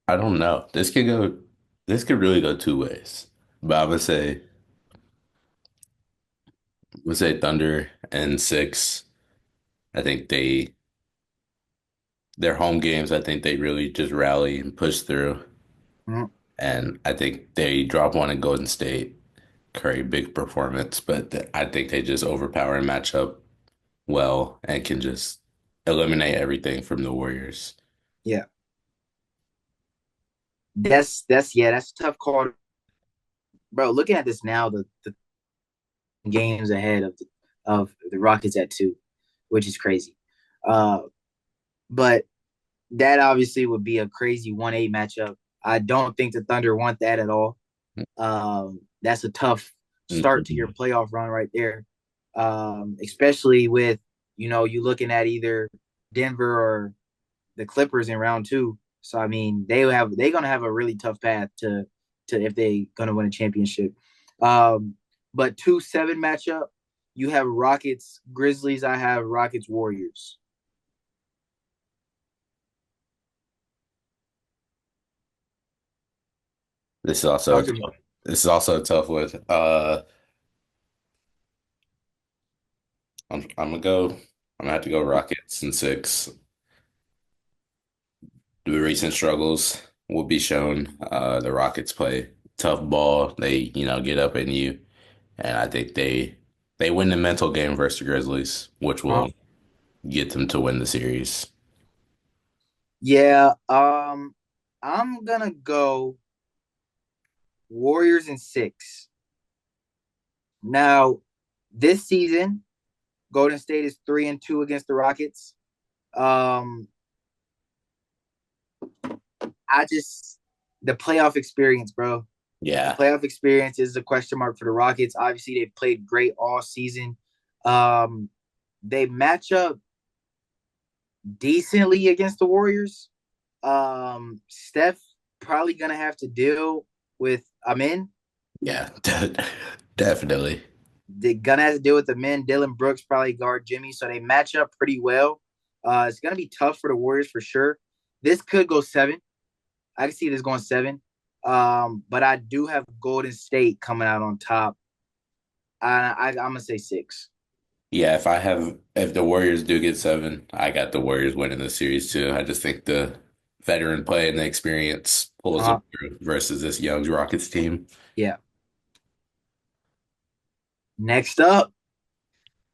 I don't know. This could really go two ways. But I'm gonna say Thunder and 6. I think their home games, I think they really just rally and push through. Mhm. And I think they drop one in Golden State. Curry, big performance, but I think they just overpower and match up well and can just eliminate everything from the Warriors. Yeah. That's a tough call. Bro, looking at this now, the games ahead of the Rockets at 2, which is crazy. But that obviously would be a crazy 1-8 matchup. I don't think the Thunder want that at all. That's a tough start to your playoff run right there. Especially with, you looking at either Denver or the Clippers in round two. So I mean, they're gonna have a really tough path to if they gonna win a championship. Um, but 2-7 matchup, you have Rockets Grizzlies. I have Rockets Warriors. This is also Talk a to me. tough, this is also a tough one. I'm gonna go. I'm gonna have to go Rockets in six. The recent struggles will be shown. The Rockets play tough ball. They, get up in you, and I think they win the mental game versus the Grizzlies, which Uh-huh. will get them to win the series. Yeah. I'm gonna go Warriors in six. Now, this season, Golden State is 3-2 against the Rockets. Um, I just the playoff experience, bro. The Yeah, playoff experience is a question mark for the Rockets. Obviously, they've played great all season. Um, they match up decently against the Warriors. Steph probably gonna have to deal with Amin. yeah, definitely. They're gonna have to deal with the men. Dylan Brooks probably guard Jimmy, so they match up pretty well. It's gonna be tough for the Warriors for sure. This could go seven. I can see this going seven. But I do have Golden State coming out on top. I'm gonna say six. Yeah, if the Warriors do get seven, I got the Warriors winning the series too. I just think the veteran play and the experience pulls Uh, them through versus this young Rockets team. yeah. Next up,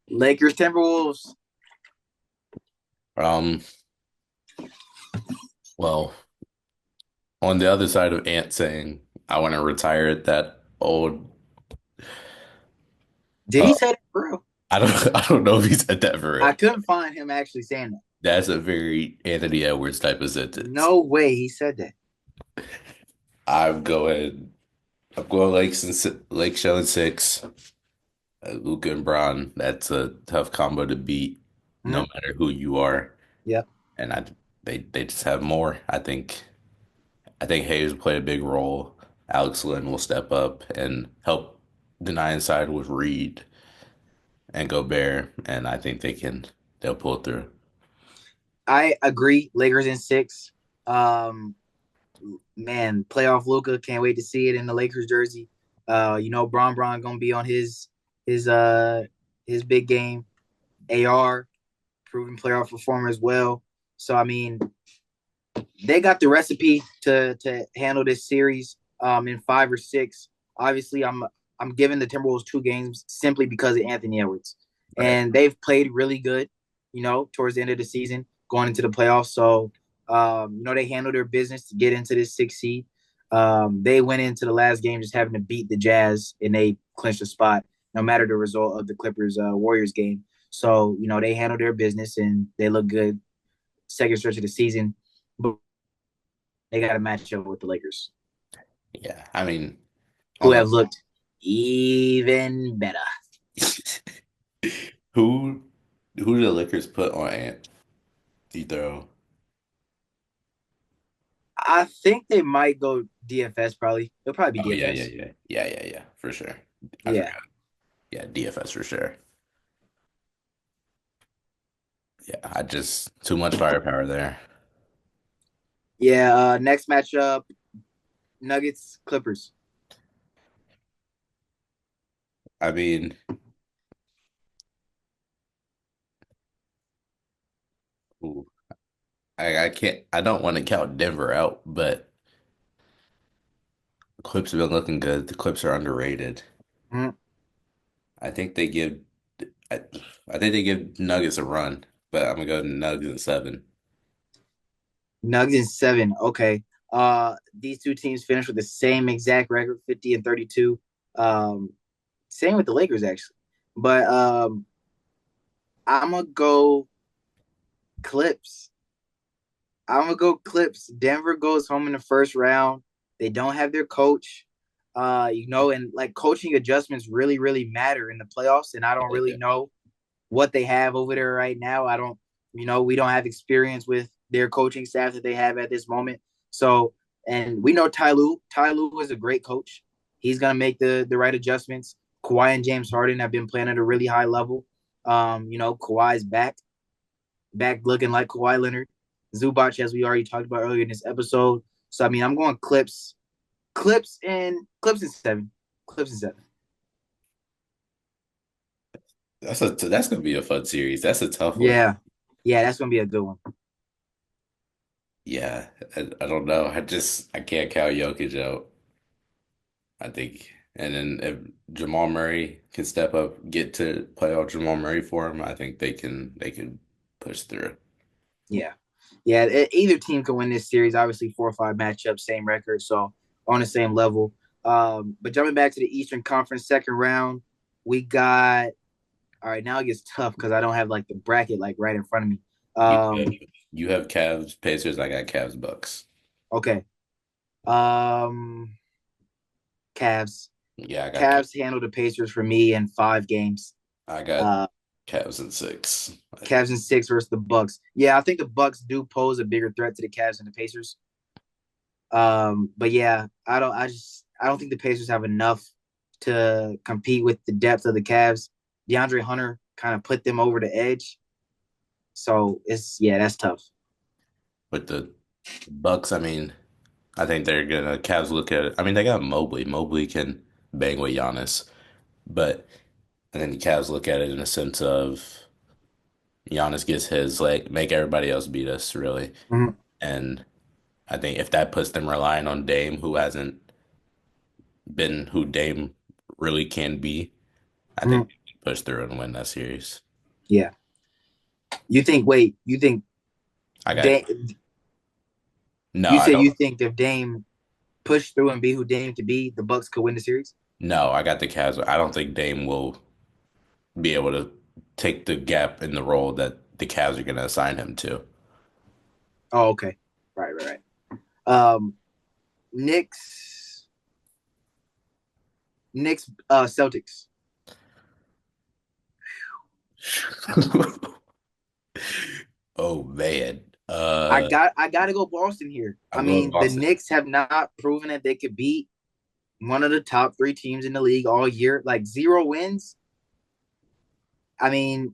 Lakers Timberwolves. Um, well, on the other side of Ant saying I want to retire at that old, Did uh, he say that for real? I don't know if he's at that for I real. couldn't find him actually saying that. That's a very Anthony Edwards type of sentence. No way he said that. I'm going. I'm going Lake Shell in six. Luka and Braun. That's a tough combo to beat, no Mhm. matter who you are. Yep. And they just have more. I think Hayes will play a big role. Alex Lynn will step up and help deny inside with Reed and Gobert, and I think they'll pull through. I agree. Lakers in six. Um, man, playoff Luca. Can't wait to see it in the Lakers jersey. Bron gonna be on his uh his big game. AR, proven playoff performer as well. So I mean, they got the recipe to handle this series in five or six. Obviously, I'm giving the Timberwolves two games simply because of Anthony Edwards, Right. and they've played really good. Towards the end of the season, going into the playoffs. So they handled their business to get into this six seed. They went into the last game just having to beat the Jazz, and they clinched a spot, no matter the result of the Clippers Warriors game. So they handled their business and they look good second stretch of the season. But they got to match up with the Lakers, Yeah. I mean, who on have looked even better. who who do the Lakers put on Ant? Throw? I think they might go DFS. Probably it'll probably be Oh yeah, yeah, DFS. yeah, yeah, yeah, yeah, for sure. I Yeah, forgot. Yeah, DFS for sure. Yeah, I just too much firepower there. yeah. Next matchup: Nuggets Clippers. I mean, ooh, I can't. I don't want to count Denver out, but the Clips have been looking good. The Clips are underrated. Mhm. I think they give. I, I think they give Nuggets a run, but I'm gonna go Nuggets in seven. Nuggets in seven. Okay. These two teams finished with the same exact record, 50-32. Um, Same with the Lakers actually, but I'm gonna go Clips. I'm gonna go Clips. Denver goes home in the first round. They don't have their coach. And like coaching adjustments really, really matter in the playoffs. And I don't really know what they have over there right now. I don't, we don't have experience with their coaching staff that they have at this moment. So, and we know Ty Lue. Ty Lue is a great coach. He's gonna make the right adjustments. Kawhi and James Harden have been playing at a really high level. Kawhi's back looking like Kawhi Leonard. Zubac, as we already talked about earlier in this episode. So I mean, I'm going clips and seven, clips and seven. That's gonna be a fun series. That's a tough one. Yeah, yeah, that's gonna be a good one. Yeah, I don't know. I can't count Jokic out. I think, and then if Jamal Murray can step up, get to playoff Jamal Murray for him, I think they can push through. Yeah, yeah. Either team can win this series. Obviously, 4 or 5 matchups, same record, so on the same level. But jumping back to the Eastern Conference second round, we got. All right, now it gets tough because I don't have like the bracket like right in front of me. You have, Um, you have Cavs, Pacers. I got Cavs, Bucks. okay. Um, Cavs. Yeah, I got Cavs handled the Pacers for me in 5 games. I got Uh, Cavs in six. Cavs in 6 versus the Bucks. Yeah, I think the Bucks do pose a bigger threat to the Cavs and the Pacers. But yeah, I don't think the Pacers have enough to compete with the depth of the Cavs. DeAndre Hunter kind of put them over the edge. So that's tough. With the Bucks, I mean, I think they're gonna Cavs look at it. I mean, they got Mobley. Mobley can bang with Giannis, but and then the Cavs look at it in a sense of Giannis gets his like make everybody else beat us really, Mhm, and I think if that puts them relying on Dame, who hasn't been who Dame really can be, I think mhm. they can push through and win that series. Yeah. You think I got Dame, no, you I say don't. you think if Dame push through and be who Dame could be, the Bucks could win the series? No, I got the Cavs. I don't think Dame will be able to take the gap in the role that the Cavs are going to assign him to. Oh, okay. Right. Um, Knicks, Celtics. Oh man. I got to go Boston here. I I'm going mean, the Boston. Knicks have not proven that they could beat one of the top 3 teams in the league all year. Like 0 wins. I mean,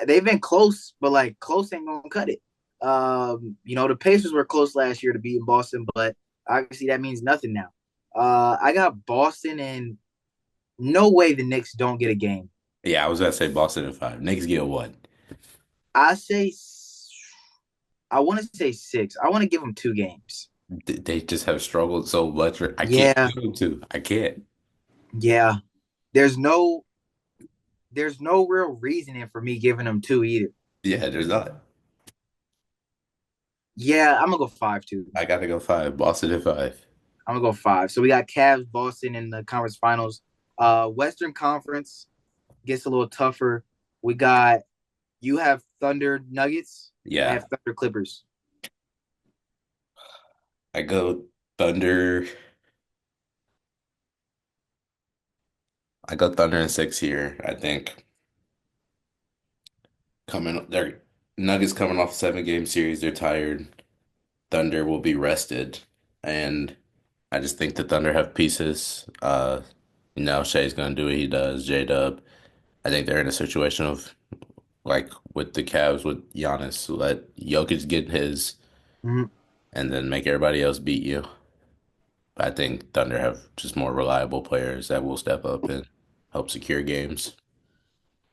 they've been close, but like close ain't gonna cut it. The Pacers were close last year to beating Boston, but obviously that means nothing now. I got Boston, and no way the Knicks don't get a game. Yeah, I was going to say Boston in five. Knicks get one. I say I want to say 6. I want to give them 2 games. They just have struggled so much. I can't Yeah, give them two. I can't. yeah. There's no there's no real reasoning for me giving them 2 either. Yeah, there's not. Yeah, I'm gonna go 5 too. I got to go five. Boston in five. I'm gonna go 5. So we got Cavs, Boston in the conference finals. Western Conference gets a little tougher. We got you have Thunder Nuggets. I Yeah, have Thunder Clippers. I go Thunder. I go Thunder in six here. I think they're Nuggets coming off a 7 game series. They're tired. Thunder will be rested, and I just think the Thunder have pieces. Shea's gonna do what he does. J-Dub. I think they're in a situation of like with the Cavs with Giannis, let Jokic get his, Mhm. and then make everybody else beat you. I think Thunder have just more reliable players that will step up and help secure games.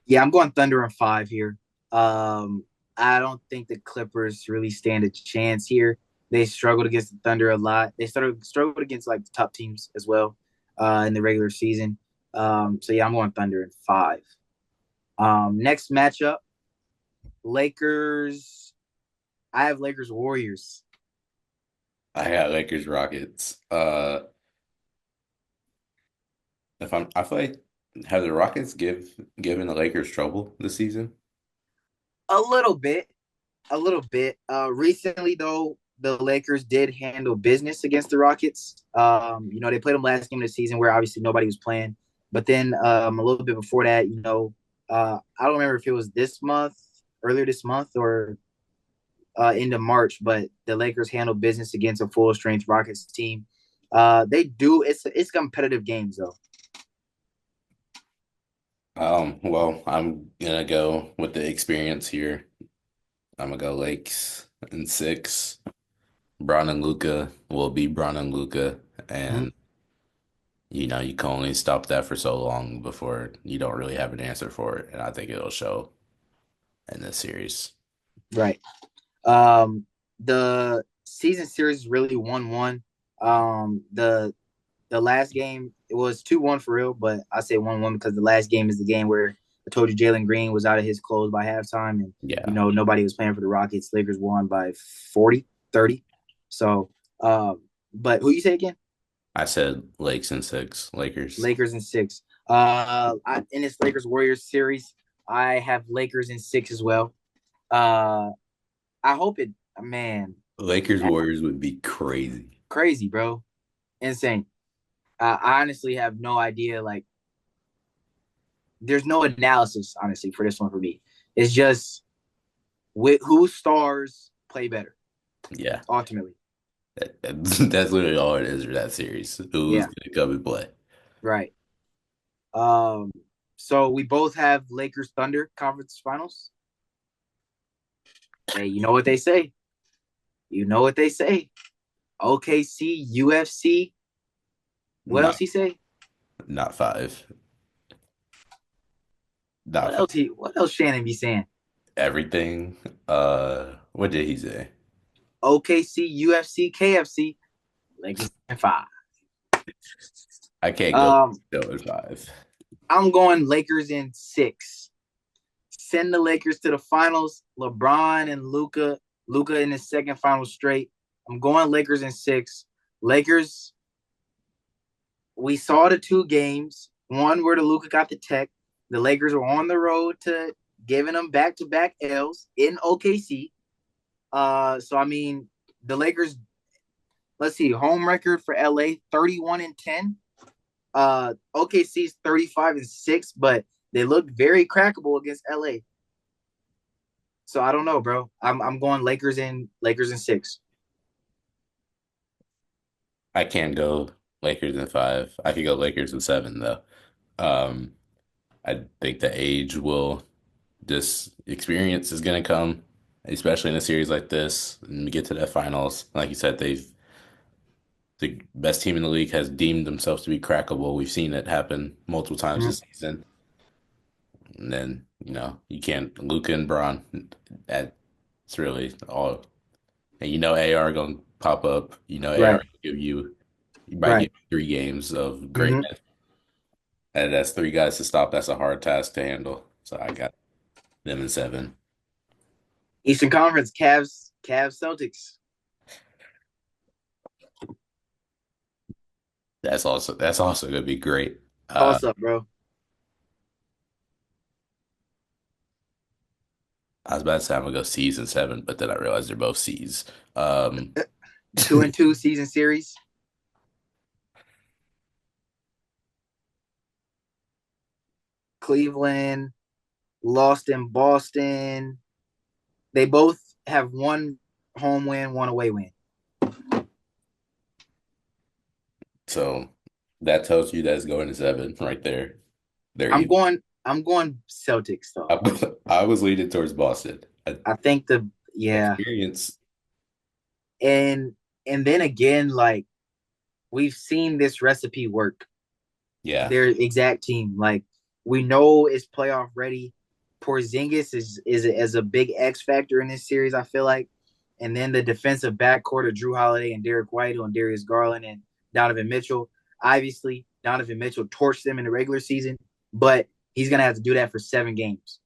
Yeah, I'm going Thunder in 5 here. Um, I don't think the Clippers really stand a chance here. They struggled against the Thunder a lot. They struggled against like the top teams as well in the regular season. So yeah, I'm going Thunder in 5. Next matchup, Lakers. I have Lakers Warriors. I got Lakers Rockets. If I feel like have the Rockets given the Lakers trouble this season? A little bit. A little bit. Recently though, the Lakers did handle business against the Rockets. They played them last game of the season where obviously nobody was playing. But then a little bit before that, I don't remember if it was this month, earlier this month, or into March, but the Lakers handled business against a full strength Rockets team. They do. It's competitive games though. Well, I'm gonna go with the experience here. I'm gonna go Lakes in six. Braun and Luca will be Braun and Luca, Mhm. and you can only stop that for so long before you don't really have an answer for it, and I think it'll show in this series. Right. The season series is really 1-1. The last game it was 2-1 for real, but I say 1-1 because the last game is the game where I told you Jalen Green was out of his clothes by halftime, and Yeah, nobody was playing for the Rockets. Lakers won by 40, 30. So, but who you say again? I said Lakes in six, Lakers. Lakers in six. In this Lakers Warriors series, I have Lakers in six as well. Uh, I hope it, man, Lakers Warriors would be crazy. crazy, bro, insane. I honestly have no idea. Like, there's no analysis, honestly, for this one for me. It's just with whose stars play better, Yeah, ultimately. that's literally all it is for that series. Who's Yeah, gonna come and play? right. Um, so we both have Lakers Thunder conference finals. Hey, you know what they say. You know what they say. OKC, UFC. What else Not he say? not five. Not What five. else what else Shannon be saying? Everything. What did he say? OKC, UFC, KFC, Lakers in five. I can't go Um, go in five. I'm going Lakers in six. Send the Lakers to the finals. LeBron and Luca in his second final straight. I'm going Lakers in six. Lakers, we saw the two games. One where the Luca got the tech. The Lakers were on the road to giving them back to back L's in OKC. So I mean, the Lakers. Let's see, home record for LA 31-10. OKC's 35-6, but they look very crackable against LA. So I don't know, bro. I'm going Lakers in six. I can't go Lakers in five. I could go Lakers in seven though. Um, I think the age will this experience is gonna come, especially in a series like this, and we get to the finals. Like you said, the best team in the league has deemed themselves to be crackable. We've seen it happen multiple times Mhm. this season. And then, you can't Luka and Braun. That's really all. And AR gonna pop up. AR Right, will you might right. get 3 games of Hmm. greatness. And that's 3 guys to stop. That's a hard task to handle. So I got them in seven. Eastern Conference, Cavs, Celtics. That's also gonna be great. Toss up, bro. I was about to say I'm gonna go C's and seven, but then I realized they're both C's. Um, 2-2 season series. Cleveland lost in Boston. They both have one home win, one away win. so that tells you that's going to seven right there. They're I'm even. going. I'm going Celtics though. I was leaning towards Boston. I think the yeah, Experience, and then again, like we've seen this recipe work. yeah. Their exact team, like we know is playoff ready. Porzingis is a big X factor in this series. I feel like, and then the defensive backcourt of Drew Holiday and Derek White on Darius Garland and Donovan Mitchell. Obviously, Donovan Mitchell torched them in the regular season, but he's gonna have to do that for 7 games.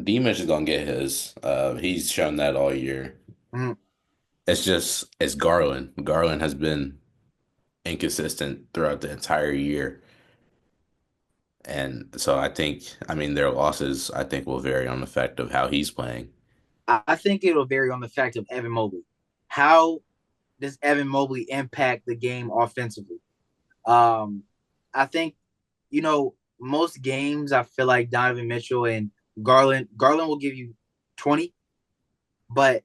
Demus is gonna get his. He's shown that all year. Mhm. It's Garland. Garland has been inconsistent throughout the entire year. And so I mean, their losses, I think, will vary on the fact of how he's playing. I think it'll vary on the fact of Evan Mobley. How does Evan Mobley impact the game offensively? Um, I think, most games I feel like Donovan Mitchell and Garland will give you 20, but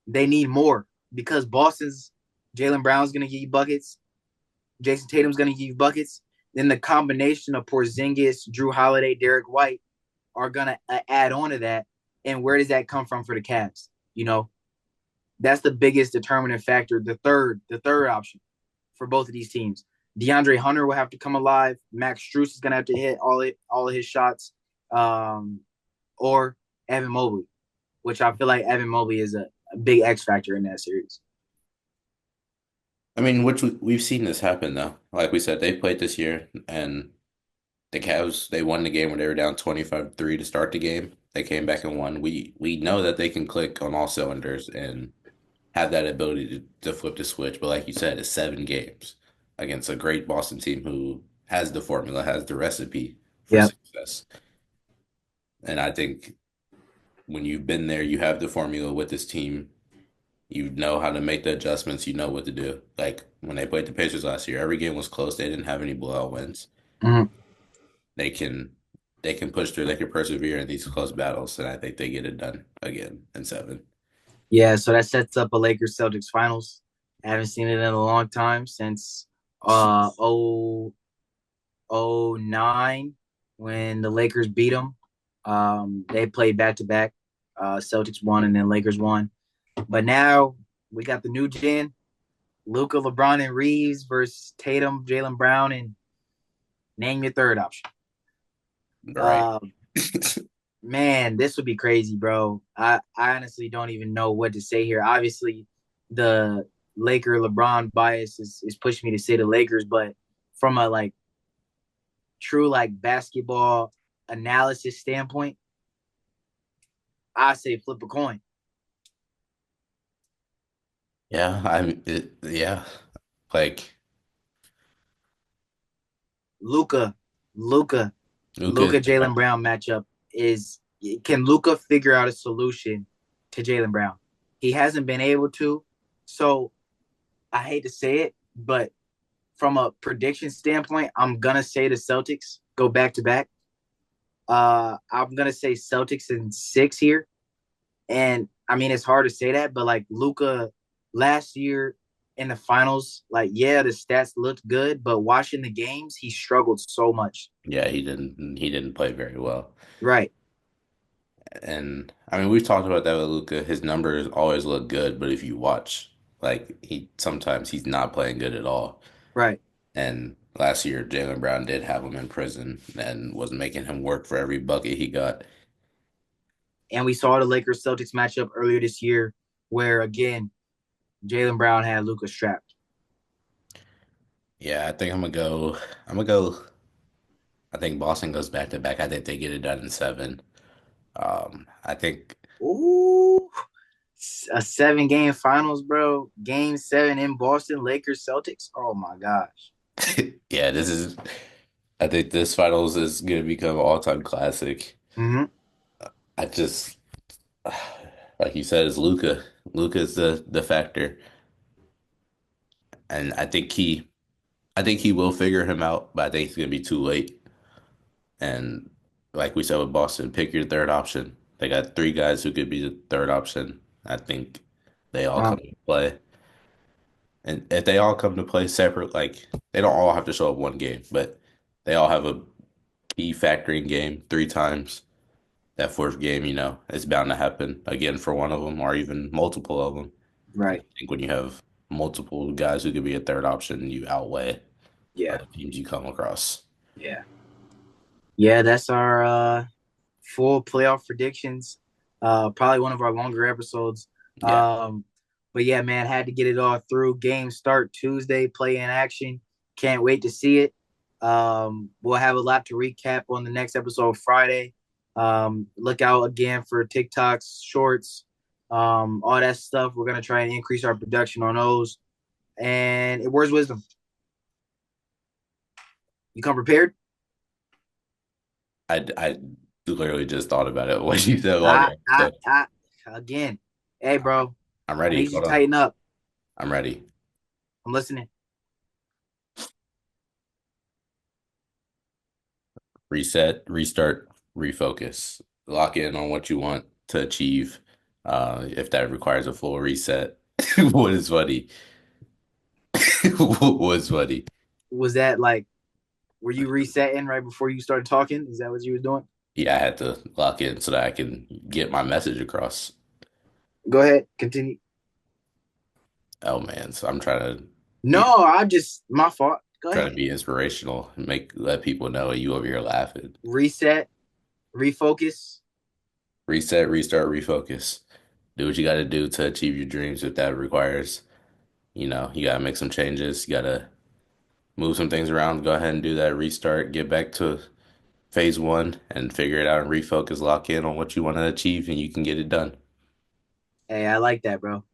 they need more because Boston's Jaylen Brown's going to give you buckets. Jason Tatum's going to give you buckets. Then the combination of Porzingis, Drew Holiday, Derek White are going to add on to that. And where does that come from for the Cavs? That's the biggest determining factor. The third option for both of these teams. DeAndre Hunter will have to come alive. Max Strus is going to have to hit all of his shots, or Evan Mobley, which I feel like Evan Mobley is a big X factor in that series. I mean, which we've seen this happen though. Like we said, they played this year, and the Cavs they won the game when they were down 25-3 to start the game. They came back and won. We know that they can click on all cylinders and have that ability to flip the switch. But like you said, it's 7 games against a great Boston team who has the formula, has the recipe for Yeah. success. And I think when you've been there, you have the formula with this team. You know how to make the adjustments. You know what to do. Like when they played the Pacers last year, every game was close. They didn't have any blowout wins. Mm-hmm. They can they can push through. They can persevere in these close battles, and I think they get it done again in 7. Yeah, so that sets up a Lakers Celtics finals. I haven't seen it in a long time since oh oh nine when the Lakers beat them. They played back to back. Celtics won and then Lakers won. But now we got the new gen: Luka, LeBron, and Reeves versus Tatum, Jaylen Brown, and name your third option. Right. Uh, Man, this would be crazy, bro. I honestly don't even know what to say here. Obviously, the Laker LeBron bias is pushing me to say the Lakers, but from a true basketball analysis standpoint, I say flip a coin. Yeah, yeah. Like Luca, Luca, Luka, Luca Jaylen Brown matchup is can Luca figure out a solution to Jaylen Brown? He hasn't been able to. So I hate to say it, but from a prediction standpoint, I'm gonna say the Celtics go back to back. I'm gonna say Celtics in 6 here, and I mean it's hard to say that, but Luca last year in the finals, yeah, the stats looked good, but watching the games, he struggled so much. yeah, he didn't play very well. Right, And I mean, we've talked about that with Luka. His numbers always look good, but if you watch, like he sometimes he's not playing good at all. right. And last year, Jaylen Brown did have him in prison and was making him work for every bucket he got. And we saw the Lakers Celtics matchup earlier this year, where again Jaylen Brown had Luca strapped. Yeah, I think I'm gonna go. I'm gonna go. I think Boston goes back to back. I think they get it done in 7. I think, Ooh, a 7 game finals, bro. Game 7 in Boston, Lakers Celtics. Oh my gosh. yeah, this is. I think this finals is gonna become an all-time classic. Mm-hmm. I just, like you said, is Luca. Luca's the factor, and I think he will figure him out, but I think it's gonna be too late. And like we said with Boston, pick your third option. They got 3 guys who could be the third option. I think they all Uh, come to play. And if they all come to play separate, like they don't all have to show up one game, but they all have a key factoring game 3 times. That fourth game, it's bound to happen again for one of them or even multiple of them. And I right. think when you have multiple guys who could be a third option, you outweigh Yeah. other teams you come across. Yeah. Yeah, that's our full playoff predictions. Probably one of our longer episodes. Yeah. But yeah, man, had to get it all through. Game start Tuesday, play in action. Can't wait to see it. We'll have a lot to recap on the next episode Friday. Look out again for TikToks, shorts, all that stuff. We're gonna try and increase our production on those. And where's wisdom? You come prepared? I literally just thought about it when you said log I, in. I, So I, again. Hey, bro. I'm I ready. need you Hold to on. tighten up. I'm ready. I'm listening. Reset, restart, refocus. Lock in on what you want to achieve. If that requires a full reset, what is funny? What is funny? Was that like, were you resetting right before you started talking? Is that what you were doing? Yeah, I had to lock in so that I can get my message across. Go ahead. Continue. Oh man, so I'm No, I just, my fault. Go trying to ahead. be inspirational, let people know you over here laughing. Reset, refocus. Reset, restart, refocus. Do what you got to do to achieve your dreams. If that requires, you got to make some changes. You got to move some things around. Go ahead and do that. Restart. Get back to phase one and figure it out and refocus. Lock in on what you want to achieve, and you can get it done. Hey, I like that, bro.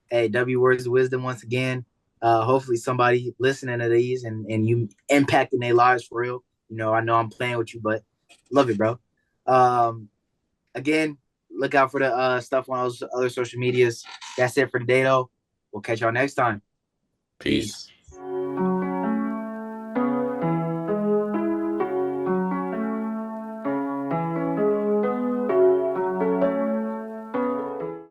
Hey, W words of wisdom once again. Hopefully somebody listening to these and you impacting their lives for real. I know I'm playing with you, but love it, bro. Um, Again, look out for the stuff on those other social medias. That's it for today, though. We'll catch y'all next time. Peace. Peace.